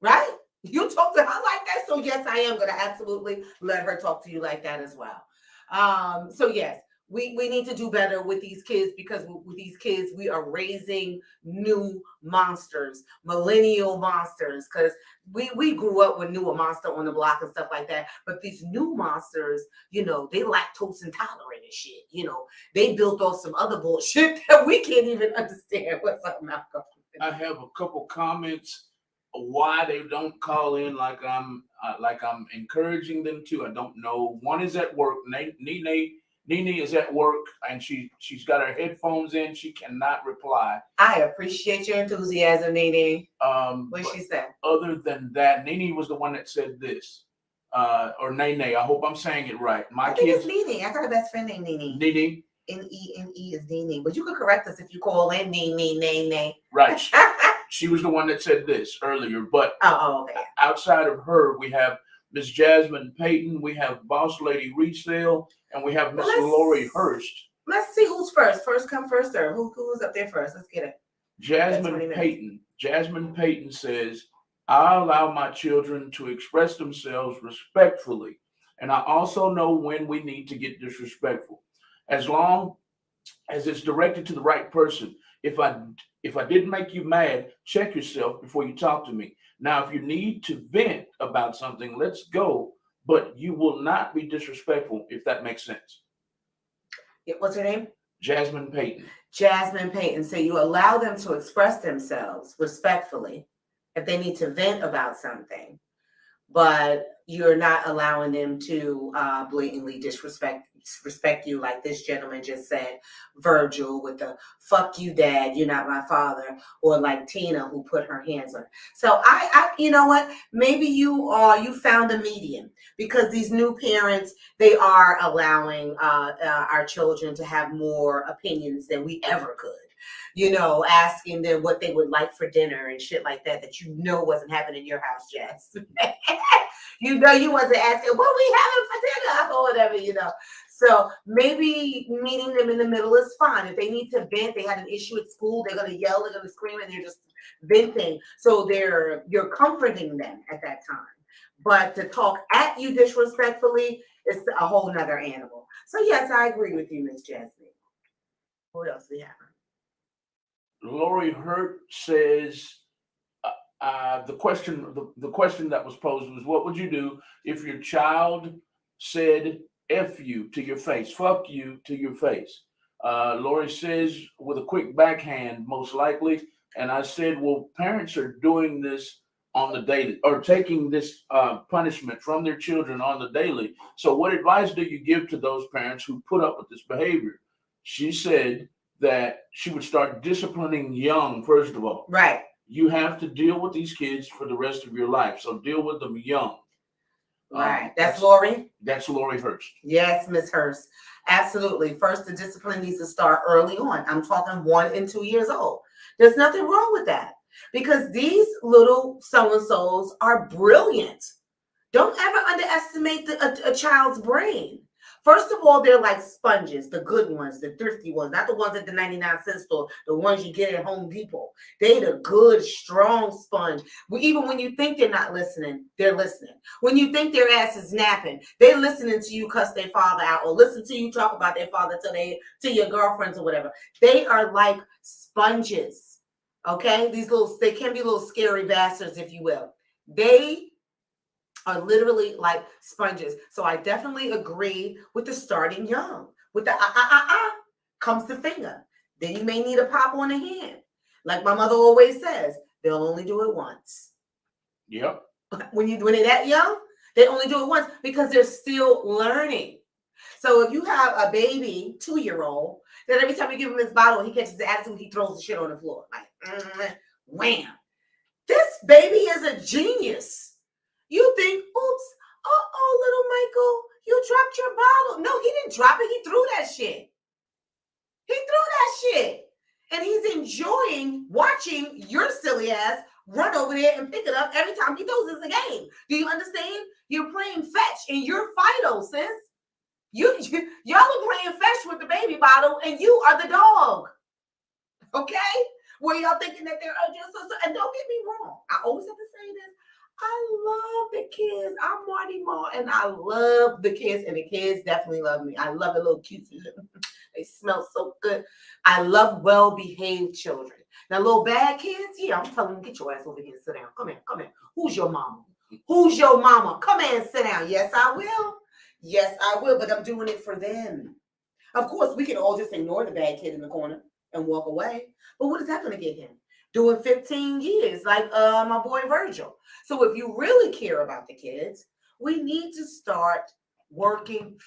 right? You talk to her like that. So yes, I am gonna absolutely let her talk to you like that as well. So yes, we need to do better with these kids, because with these kids, we are raising new monsters, millennial monsters, because we grew up with new a monster on the block and stuff like that. But these new monsters, you know, they lactose intolerant and shit. You know, they built off some other bullshit that we can't even understand what's up, Malcolm. I have a couple comments why they don't call in like I'm encouraging them to. I don't know. One is at work. Nene is at work, and she's got her headphones in. She cannot reply. I appreciate your enthusiasm, Nene. What she said. Other than that, Nene was the one that said this. Or Nene. I hope I'm saying it right. I think it's Nene. I got a best friend named Nene. Nene. Nene is Nene. But you could correct us if you call in Nene. Right. She was the one that said this earlier. But okay. Outside of her, we have Miss Jasmine Payton, we have Boss Lady Riese, and we have Miss Lori Hurst. Let's see who's first. First come, first serve. Who's up there first? Let's get it. Jasmine Payton. Jasmine Payton says, I allow my children to express themselves respectfully. And I also know when we need to get disrespectful. As long as it's directed to the right person. If I didn't make you mad, check yourself before you talk to me. Now, if you need to vent about something, let's go. But you will not be disrespectful, if that makes sense. What's her name? Jasmine Payton. Jasmine Payton. So you allow them to express themselves respectfully if they need to vent about something, but you're not allowing them to blatantly disrespect you, like this gentleman just said, Virgil, with the "fuck you, dad, you're not my father," or like Tina, who put her hands on her. So I you know what, maybe you found a medium, because these new parents, they are allowing our children to have more opinions than we ever could. You know, asking them what they would like for dinner and shit like that you know wasn't happening in your house, Jess. You know, you wasn't asking what we having for dinner or whatever, you know. So maybe meeting them in the middle is fine. If they need to vent, they had an issue at school, they're gonna yell, they're gonna scream, and they're just venting. So you're comforting them at that time. But to talk at you disrespectfully is a whole nother animal. So yes, I agree with you, Miss Jasmine. What else do we have? Lori Hurt says, the question that was posed was, what would you do if your child said F you to your face, fuck you to your face? Lori says, with a quick backhand, most likely. And I said, well, parents are doing this on the daily, or taking this punishment from their children on the daily. So what advice do you give to those parents who put up with this behavior? She said that she would start disciplining young, first of all. Right. You have to deal with these kids for the rest of your life. So deal with them young. Right. That's Lori? That's Lori Hurst. Yes, Miss Hurst. Absolutely. First, the discipline needs to start early on. I'm talking 1 and 2 years old. There's nothing wrong with that, because these little so-and-sos are brilliant. Don't ever underestimate a child's brain. First of all, they're like sponges, the good ones, the thrifty ones, not the ones at the 99-cent store, the ones you get at Home Depot. They the good, strong sponge. Even when you think they're not listening, they're listening. When you think their ass is napping, they're listening to you cuss their father out, or listen to you talk about their father to your girlfriends or whatever. They are like sponges, okay? They can be little scary bastards, if you will. They are literally like sponges. So I definitely agree with the starting young. With the comes the finger. Then you may need a pop on the hand. Like my mother always says, they'll only do it once. Yep. When they're that young, they only do it once because they're still learning. So if you have a baby 2-year-old, then every time you give him his bottle, he catches the attitude, he throws the shit on the floor. Like, wham. This baby is a genius. You think, oops, little Michael, you dropped your bottle. No, he didn't drop it. He threw that shit. And he's enjoying watching your silly ass run over there and pick it up every time he throws. It's a game. Do you understand? You're playing fetch and you're Fido, sis. Y'all are playing fetch with the baby bottle and you are the dog. Okay? Where y'all thinking that they're just and don't get me wrong. I always have to say this. I love the kids. I'm Marty Ma, and I love the kids, and the kids definitely love me. I love the little cute. They smell so good. I love well-behaved children. Now, little bad kids, yeah, I'm telling them, get your ass over here and sit down. Come here, come here. Who's your mama? Who's your mama? Come here and sit down. Yes, I will. Yes, I will, but I'm doing it for them. Of course, we can all just ignore the bad kid in the corner and walk away. But what is that going to get him? Doing 15 years, like my boy Virgil. So if you really care about the kids, we need to start working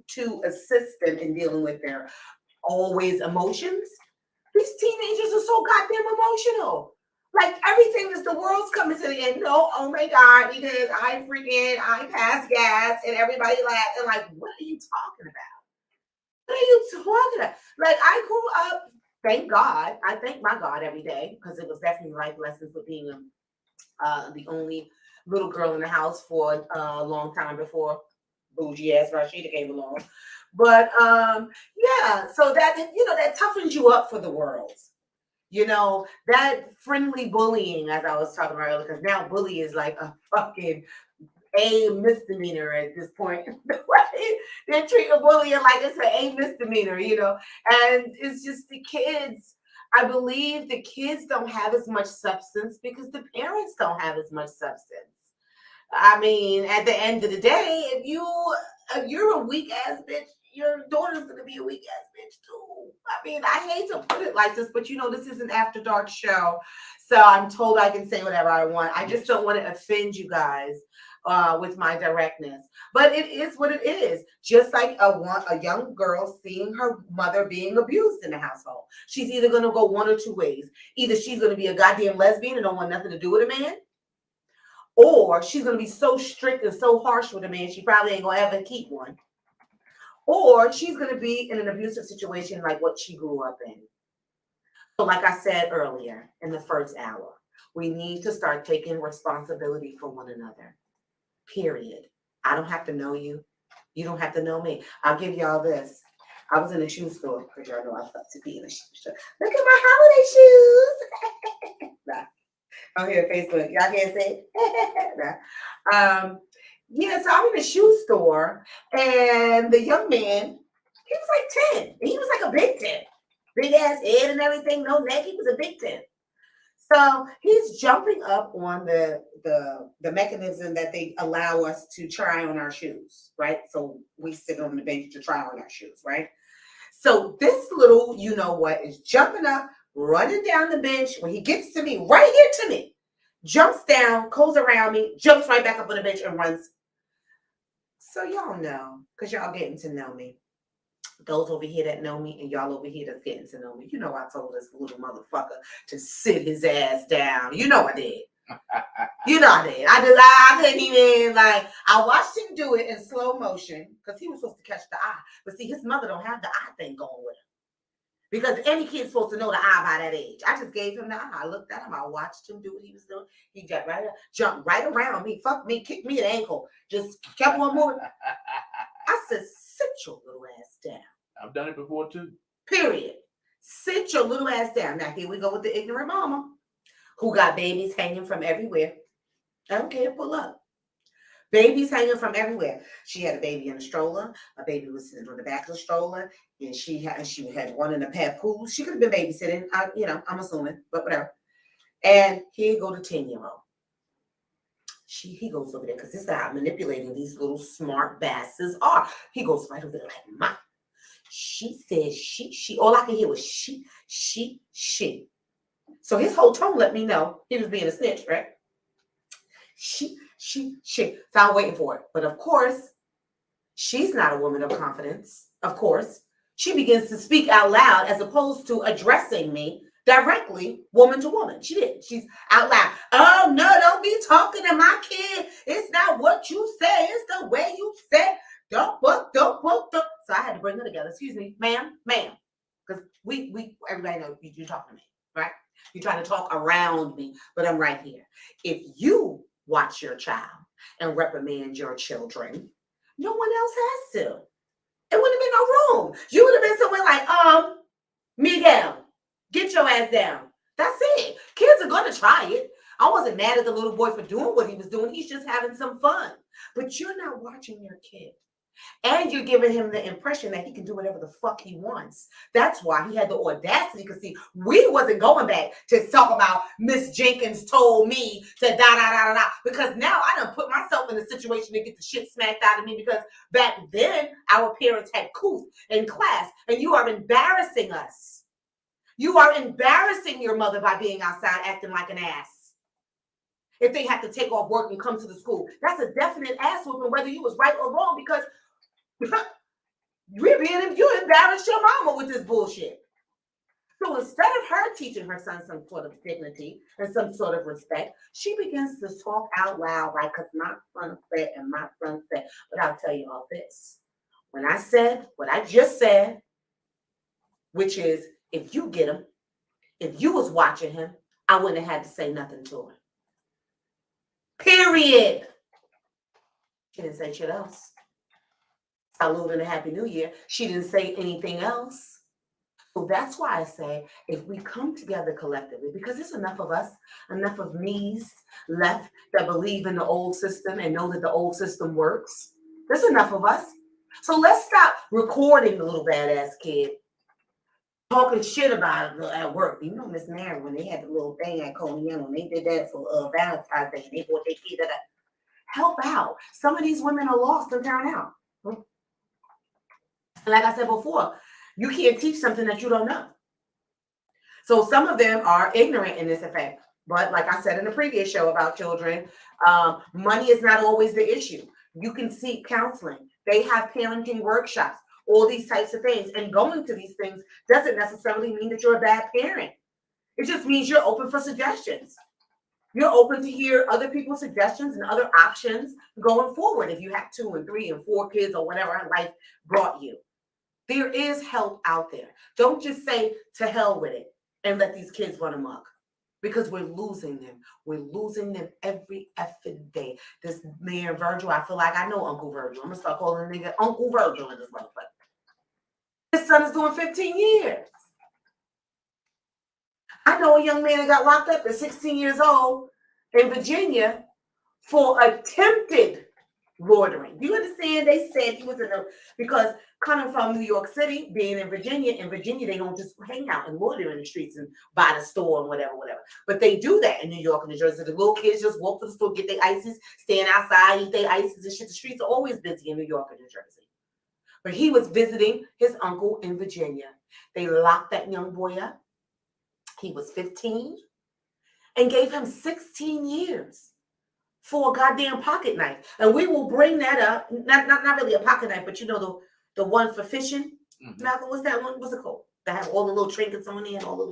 to assist them in dealing with their always emotions. These teenagers are so goddamn emotional. Like everything is the world's coming to the end. No, oh my God, because I passed gas and everybody laughed. And like, what are you talking about? What are you talking about? Like I grew up, thank God. I thank my God every day because it was definitely life lessons with being the only little girl in the house for a long time before bougie ass Rashida came along. But yeah, so that that toughens you up for the world. That friendly bullying, as I was talking about earlier, because now bully is like a fucking a misdemeanor at this point. They're treating bullying like it's an a misdemeanor, and it's just the kids. I believe the kids don't have as much substance because the parents don't have as much substance. I mean, at the end of the day, if you're a weak ass bitch, your daughter's gonna be a weak ass bitch too. I mean, I hate to put it like this, but this is an after dark show, so I'm told I can say whatever I want. I just don't want to offend you guys with my directness, but it is what it is. Just like a young girl seeing her mother being abused in the household, she's either gonna go one or two ways. Either she's gonna be a goddamn lesbian and don't want nothing to do with a man, or she's going to be so strict and so harsh with a man, she probably ain't going to ever keep one. Or she's going to be in an abusive situation like what she grew up in. So like I said earlier in the first hour, we need to start taking responsibility for one another. Period. I don't have to know you. You don't have to know me. I'll give y'all this. I was in a shoe store, because y'all know I love to be in a shoe store. Look at my holiday shoes. Nah. I'm here on Facebook. Y'all can't say it. So I'm in a shoe store, and the young man, he was like 10. He was like a big 10. Big ass head and everything, no neck. He was a big 10. So he's jumping up on the mechanism that they allow us to try on our shoes, right? So we sit on the bench to try on our shoes, right? So this little, is jumping up, running down the bench. When he gets to me, right here to me, jumps down, goes around me, jumps right back up on the bench and runs. So y'all know, because y'all getting to know me. Those over here that know me and y'all over here that's getting to know me. I told this little motherfucker to sit his ass down. I did. I did. I couldn't even, I watched him do it in slow motion because he was supposed to catch the eye. But see, his mother don't have the eye thing going with him. Because any kid's supposed to know the eye by that age. I just gave him the eye. I looked at him. I watched him do what he was doing. He jumped right around me, fucked me, kicked me an ankle. Just kept on moving. I said, sit your little ass down. I've done it before too. Period. Sit your little ass down. Now here we go with the ignorant mama who got babies hanging from everywhere. I don't care, pull up. Babies hanging from everywhere. She had a baby in a stroller. A baby was sitting on the back of the stroller, and she had one in a papoose. She could have been babysitting. I'm assuming, but whatever. And here go the 10-year-old. He goes over there because this is how manipulating these little smart bastards are. He goes right over there like, "Ma." She said she. All I could hear was she. So his whole tone let me know he was being a snitch, right? She. So I'm waiting for it. But of course, she's not a woman of confidence. Of course, she begins to speak out loud as opposed to addressing me directly, woman to woman. She did. She's out loud. Oh, no, don't be talking to my kid. It's not what you say. It's the way you say. Don't. So I had to bring her together. Excuse me, ma'am. Because everybody knows you're talking to me, right? You're trying to talk around me, but I'm right here. If you watch your child and reprimand your children, no one else has to. It wouldn't have been no room. You would have been somewhere like, Miguel, get your ass down. That's it. Kids are going to try it. I wasn't mad at the little boy for doing what he was doing. He's just having some fun. But you're not watching your kid. And you're giving him the impression that he can do whatever the fuck he wants. That's why he had the audacity, because see, we wasn't going back to talk about Miss Jenkins told me to da da da da da. Because now I done put myself in a situation to get the shit smacked out of me, because back then our parents had couth in class, and you are embarrassing us. You are embarrassing your mother by being outside acting like an ass. If they have to take off work and come to the school, that's a definite ass whooping, whether you was right or wrong, because you embarrassed your mama with this bullshit. So instead of her teaching her son some sort of dignity and some sort of respect, she begins to talk out loud like, because my son said and my son said. But I'll tell you all this. When I said what I just said, which is, if you get him, if you was watching him, I wouldn't have had to say nothing to her. Period. She didn't say shit else. Salute and a Happy New Year. She didn't say anything else. So that's why I say, if we come together collectively, because there's enough of us, enough of me's left that believe in the old system and know that the old system works. There's enough of us. So let's stop recording the little badass kid talking shit about it at work. You know, Miss Mary, when they had the little thing at Coney Island, they did that for Valentine's Day. They bought their kid to help out. Some of these women are lost and down out. Like I said before, you can't teach something that you don't know. So some of them are ignorant in this effect. But like I said in the previous show about children, money is not always the issue. You can seek counseling. They have parenting workshops, all these types of things. And going to these things doesn't necessarily mean that you're a bad parent. It just means you're open for suggestions. You're open to hear other people's suggestions and other options going forward if you have 2 and 3 and 4 kids or whatever life brought you. There is help out there. Don't just say to hell with it and let these kids run amok, because we're losing them. We're losing them every effing day. This man Virgil, I feel like I know Uncle Virgil. I'm going to start calling the nigga Uncle Virgil in this motherfucker. His son is doing 15 years. I know a young man that got locked up at 16 years old in Virginia for attempted loitering. Do you understand? They said he was because coming from New York City, being in Virginia, they don't just hang out and loiter in the streets and by the store and whatever. But they do that in New York and New Jersey. The little kids just walk to the store, get their ices, stand outside, eat their ices and shit. The streets are always busy in New York and New Jersey. But he was visiting his uncle in Virginia. They locked that young boy up. He was 15 and gave him 16 years. For a goddamn pocket knife. And we will bring that up. Not really a pocket knife, but you know the one for fishing. Mm-hmm. Malcolm, what's that one? What's it called? That have all the little trinkets on it and all the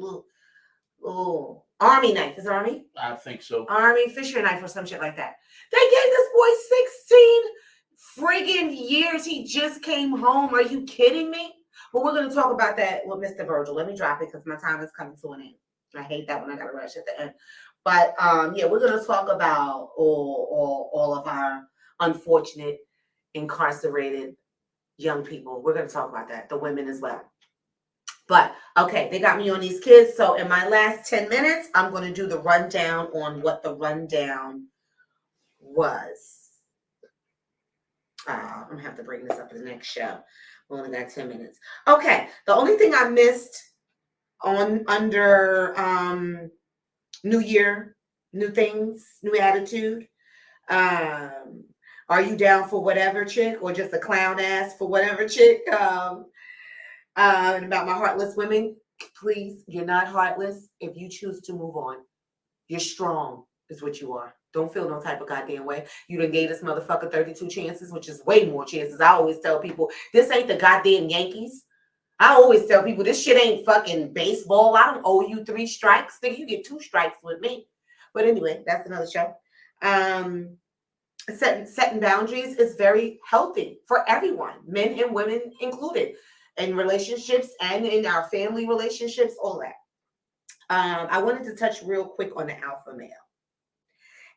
little army knife. Is it army? I think so. Army fisher knife or some shit like that. They gave this boy 16 friggin' years. He just came home. Are you kidding me? But we're going to talk about that with Mr. Virgil. Let me drop it because my time is coming to an end. I hate that when I got to rush at the end. But yeah, we're going to talk about all of our unfortunate incarcerated young people. We're going to talk about that, the women as well. But okay, they got me on these kids. So in my last 10 minutes, I'm going to do the rundown on what the rundown was. I'm going to have to bring this up in the next show. We only got 10 minutes. Okay, the only thing I missed under New Year, new things, new attitude. Are you down for whatever chick, or just a clown ass for whatever chick? And about my heartless women, please, you're not heartless if you choose to move on. You're strong, is what you are. Don't feel no type of goddamn way. You done gave this motherfucker 32 chances, which is way more chances. I always tell people, this ain't the goddamn Yankees. I always tell people, this shit ain't fucking baseball. I don't owe you 3 strikes. Think you get 2 strikes with me. But anyway, that's another show. Setting boundaries is very healthy for everyone, men and women included, in relationships and in our family relationships, all that. I wanted to touch real quick on the alpha male.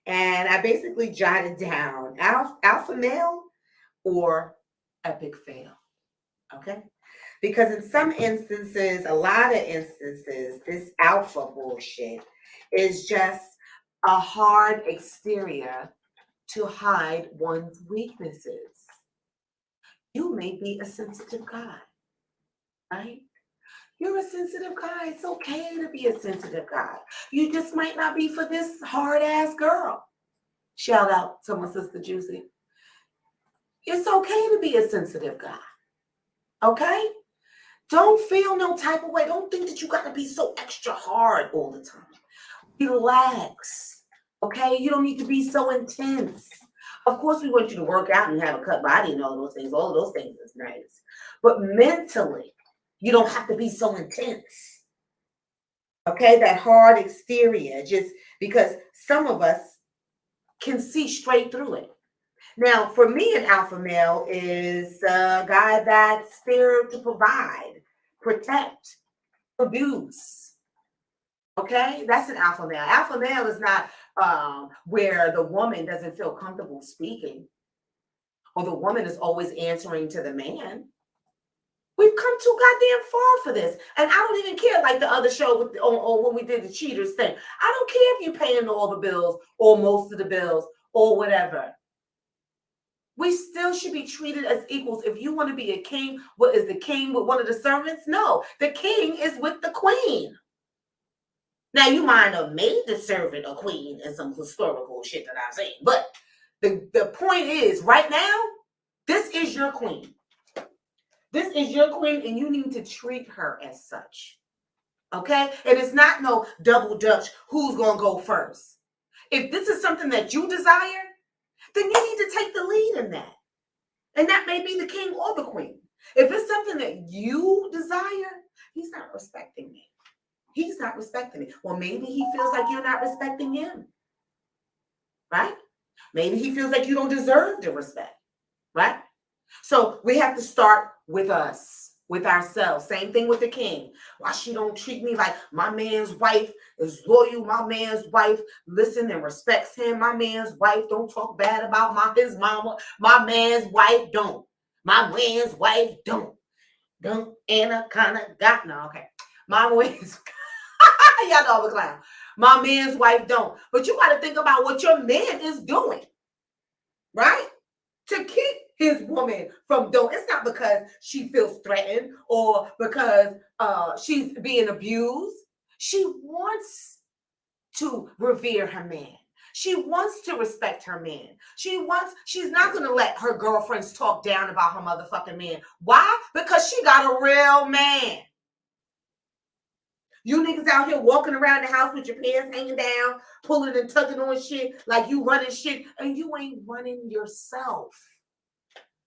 And I basically jotted down alpha male or epic fail. Okay? Because in some instances, a lot of instances, this alpha bullshit is just a hard exterior to hide one's weaknesses. You may be a sensitive guy, right? You're a sensitive guy. It's okay to be a sensitive guy. You just might not be for this hard ass girl. Shout out to my sister Juicy. It's okay to be a sensitive guy. Okay? Don't feel no type of way. Don't think that you got to be so extra hard all the time. Relax. Okay? You don't need to be so intense. Of course, we want you to work out and have a cut body and all those things. All of those things is nice. But mentally, you don't have to be so intense. Okay? That hard exterior, just because some of us can see straight through it. Now, for me, an alpha male is a guy that's there to provide, protect, abuse. Okay? That's an alpha male. Alpha male is not where the woman doesn't feel comfortable speaking or the woman is always answering to the man. We've come too goddamn far for this. And I don't even care, like the other show with or when we did the cheaters thing. I don't care if you're paying all the bills or most of the bills or whatever. We still should be treated as equals. If you want to be a king, what is the king with one of the servants? No, the king is with the queen. Now, you might have made the servant a queen in some historical shit that I've seen. But the point is, right now, this is your queen. This is your queen, and you need to treat her as such. Okay? And it's not no double dutch, who's going to go first. If this is something that you desire, then you need to take the lead in that. And that may be the king or the queen. If it's something that you desire, he's not respecting me. He's not respecting me. Well, maybe he feels like you're not respecting him. Right? Maybe he feels like you don't deserve the respect. Right? So we have to start with us, with ourselves. Same thing with the king. Why she don't treat me like my man's wife is loyal? My man's wife listen and respects him. My man's wife don't talk bad about his mama. My man's wife don't. My man's wife don't. Don't Anna kind of got no. Okay, my man's y'all know I'm a clown. My man's wife don't. But you got to think about what your man is doing, right? To keep his woman from doing. It's not because she feels threatened or because she's being abused. She wants to revere her man. She wants to respect her man. She's not going to let her girlfriends talk down about her motherfucking man. Why? Because she got a real man. You niggas out here walking around the house with your pants hanging down, pulling and tucking on shit like you running shit, and you ain't running yourself.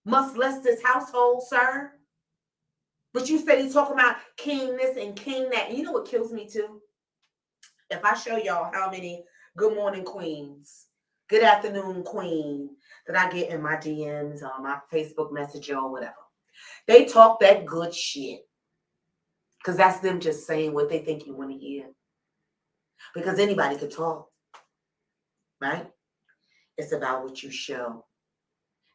Must less this household, sir. But you said he's talking about king this and king that. And you know what kills me too? If I show y'all how many good morning queens, good afternoon queen that I get in my DMs or my Facebook Messenger or whatever. They talk that good shit. Because that's them just saying what they think you want to hear. Because anybody could talk. Right? It's about what you show.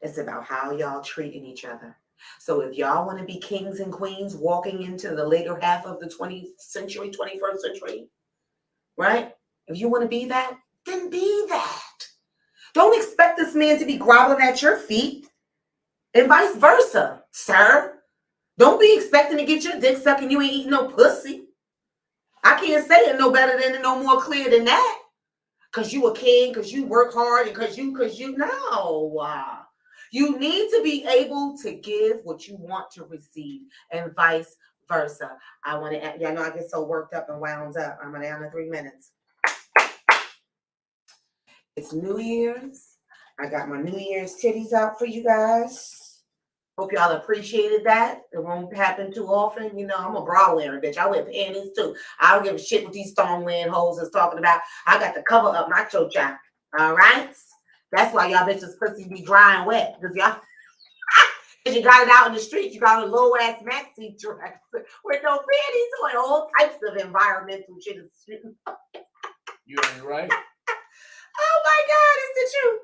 It's about how y'all treating each other. So if y'all want to be kings and queens walking into the later half of the 20th century, 21st century, right? If you want to be that, then be that. Don't expect this man to be groveling at your feet and vice versa, sir. Don't be expecting to get your dick sucked and you ain't eating no pussy. I can't say it no better than no more clear than that. Because you a king, because you work hard, and because you no. You need to be able to give what you want to receive and vice versa. I want to, y'all know I get so worked up and wound up. I'm down to 3 minutes. It's New Year's. I got my New Year's titties out for you guys. Hope y'all appreciated that. It won't happen too often. You know, I'm a bra wearing bitch. I wear panties too. I don't give a shit what these thong wearing hoes is talking about. I got to cover up my chocha. All right? That's why y'all bitches pussy be dry and wet. Because y'all, because you got it out in the street. You got a low ass maxi dress with no panties on. All types of environmental shit is shooting. You ain't right. Oh my God, it's the truth.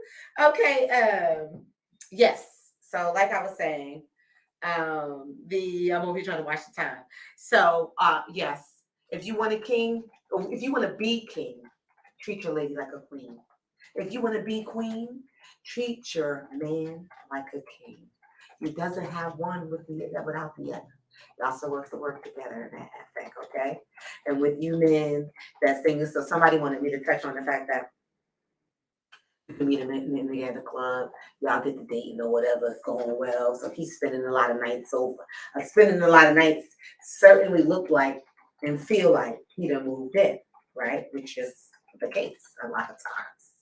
Okay, yes. So like I was saying, I'm over here trying to watch the time. So, yes, if you want a king, or if you want to be king, treat your lady like a queen. If you want to be queen, treat your man like a king. You doesn't have one without the other. Y'all still work to work together in that aspect, okay? And with you men, that thing is, so somebody wanted me to touch on the fact that you can meet him at the club, y'all get the dating or whatever, it's going well. So he's spending a lot of nights over. Spending a lot of nights certainly look like and feel like he done moved in, right? Which is the case a lot of times.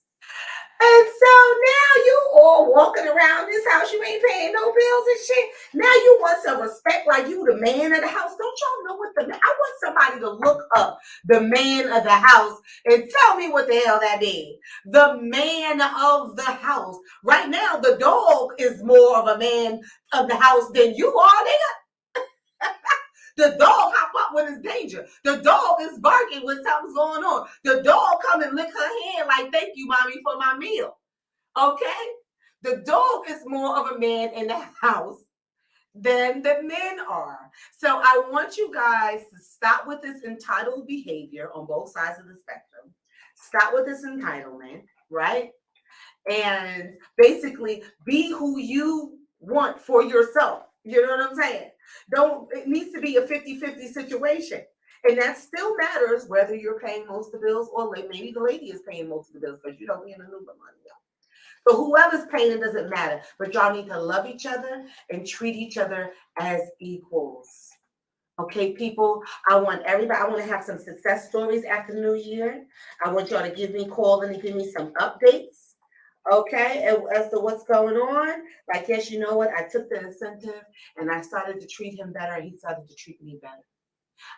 And so now you all walking around this house, you ain't paying no bills and shit. Now you want some respect like you the man of the house. Don't y'all know what I want somebody to look up the man of the house and tell me what the hell that means. The man of the house. Right now, the dog is more of a man of the house than you are, nigga. The dog hop up when it's danger. The dog is barking when something's going on. The dog come and lick her hand like, thank you, mommy, for my meal. Okay? The dog is more of a man in the house than the men are. So I want you guys to stop with this entitled behavior on both sides of the spectrum. Stop with this entitlement, right? And basically be who you want for yourself. You know what I'm saying? It needs to be a 50-50 situation. And that still matters whether you're paying most of the bills or maybe the lady is paying most of the bills because you don't be in the loop of money. So whoever's paying, it doesn't matter. But y'all need to love each other and treat each other as equals. Okay, people, I want to have some success stories after New Year. I want y'all to give me a call and give me some updates. Okay, as to what's going on. Like, yes, you know what? I took the incentive and I started to treat him better and he started to treat me better.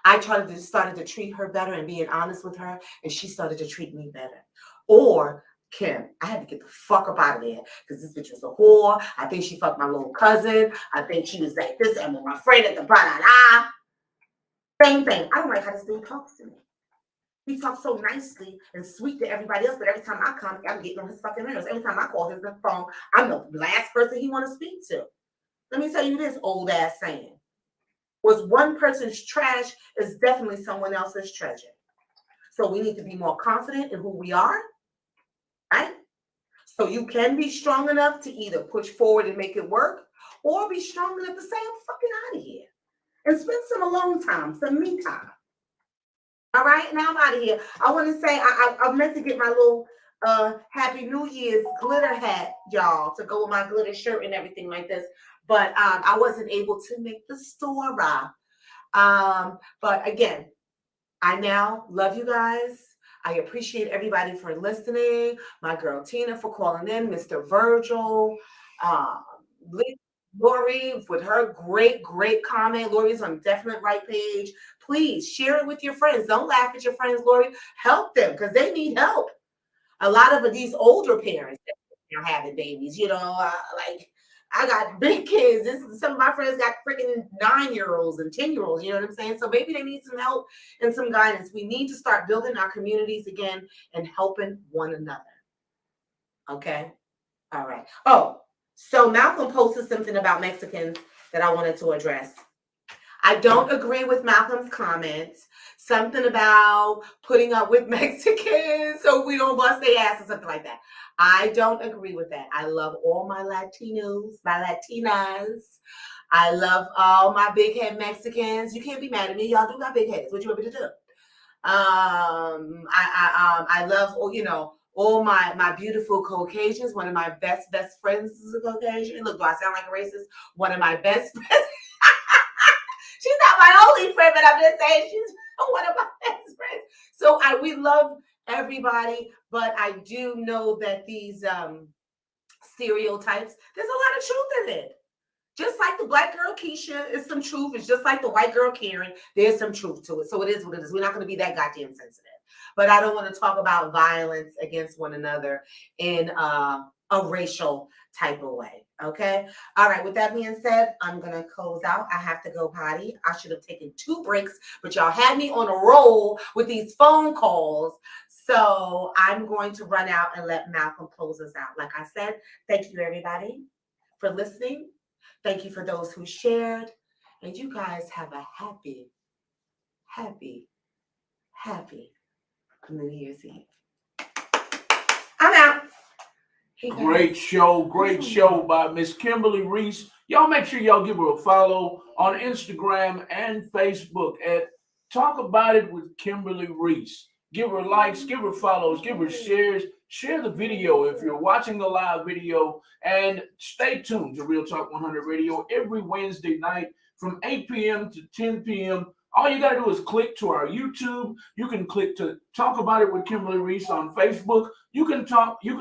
I started to treat her better and being honest with her and she started to treat me better. Or Kim, I had to get the fuck up out of there because this bitch was a whore. I think she fucked my little cousin. I think she was like this and with my friend at the blah. Same thing. I don't like how this dude talks to me. He talks so nicely and sweet to everybody else, but every time I come, I'm getting on his fucking nerves. Every time I call his phone, I'm the last person he want to speak to. Let me tell you this old ass saying. Was one person's trash is definitely someone else's treasure. So we need to be more confident in who we are, right? So you can be strong enough to either push forward and make it work, or be strong enough to say, I'm fucking out of here. And spend some alone time, some me time. All right, now I'm out of here. I want to say I meant to get my little Happy New Year's glitter hat, y'all, to go with my glitter shirt and everything like this. But I wasn't able to make the store up. But again, I now love you guys. I appreciate everybody for listening. My girl Tina for calling in, Mr. Virgil, Lori with her great comment. Lori's on Definite Right page. Please share it with your friends. Don't laugh at your friends, Lori. Help them because they need help. A lot of these older parents are having babies, like I got big kids. Some of my friends got freaking 9-year-olds and 10-year-olds, you know what I'm saying? So maybe they need some help and some guidance. We need to start building our communities again and helping one another. Okay? All right. Oh, so Malcolm posted something about Mexicans that I wanted to address. I don't agree with Malcolm's comments. Something about putting up with Mexicans so we don't bust their ass or something like that. I don't agree with that. I love all my Latinos, my Latinas. I love all my big head Mexicans. You can't be mad at me. Y'all do got big heads. What you want me to do? I love, all my beautiful Caucasians. One of my best friends is a Caucasian. Look, do I sound like a racist? One of my best friends. She's not my only friend, but I'm just saying she's one of my best friends. So we love everybody, but I do know that these stereotypes, there's a lot of truth in it. Just like the black girl Keisha is some truth. It's just like the white girl Karen. There's some truth to it. So it is what it is. We're not going to be that goddamn sensitive. But I don't want to talk about violence against one another in a racial type of way. Okay. All right. With that being said, I'm going to close out. I have to go potty. I should have taken 2 breaks, but y'all had me on a roll with these phone calls. So I'm going to run out and let Malcolm close us out. Like I said, thank you everybody for listening. Thank you for those who shared. And you guys have a happy New Year's Eve. I'm out. Hey, Great show by Miss Kimberly Riese. Y'all make sure y'all give her a follow on Instagram and Facebook at Talk About It with Kimberly Riese. Give her likes, give her follows, give her shares. Share the video if you're watching the live video, and stay tuned to Real Talk 100 Radio every Wednesday night from 8 p.m. to 10 p.m. All you got to do is click to our YouTube. You can click to Talk About It with Kimberly Riese on Facebook. You can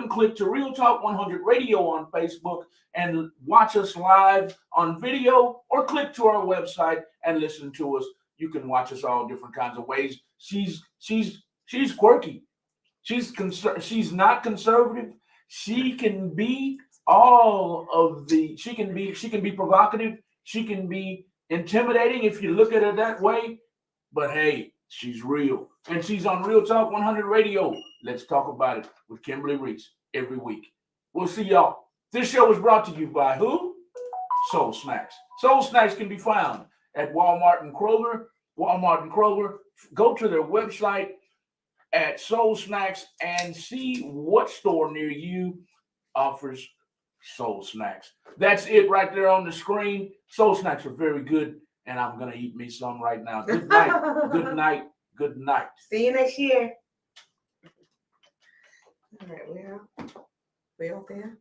click to Real Talk 100 Radio on Facebook and watch us live on video, or click to our website and listen to us. You can watch us all different kinds of ways. She's quirky. She's not conservative. She can be she can be provocative. She can be intimidating if you look at her that way. But hey, she's real. And she's on Real Talk 100 Radio. Let's talk about it with Kimberly Riese every week. We'll see y'all. This show was brought to you by who? Soul Snacks. Soul Snacks can be found at Walmart and Kroger. Go to their website at Soul Snacks and see what store near you offers Soul Snacks. That's it right there on the screen. Soul Snacks are very good, and I'm going to eat me some right now. Good night. Good night. Good night. See you next year. All right, we out there.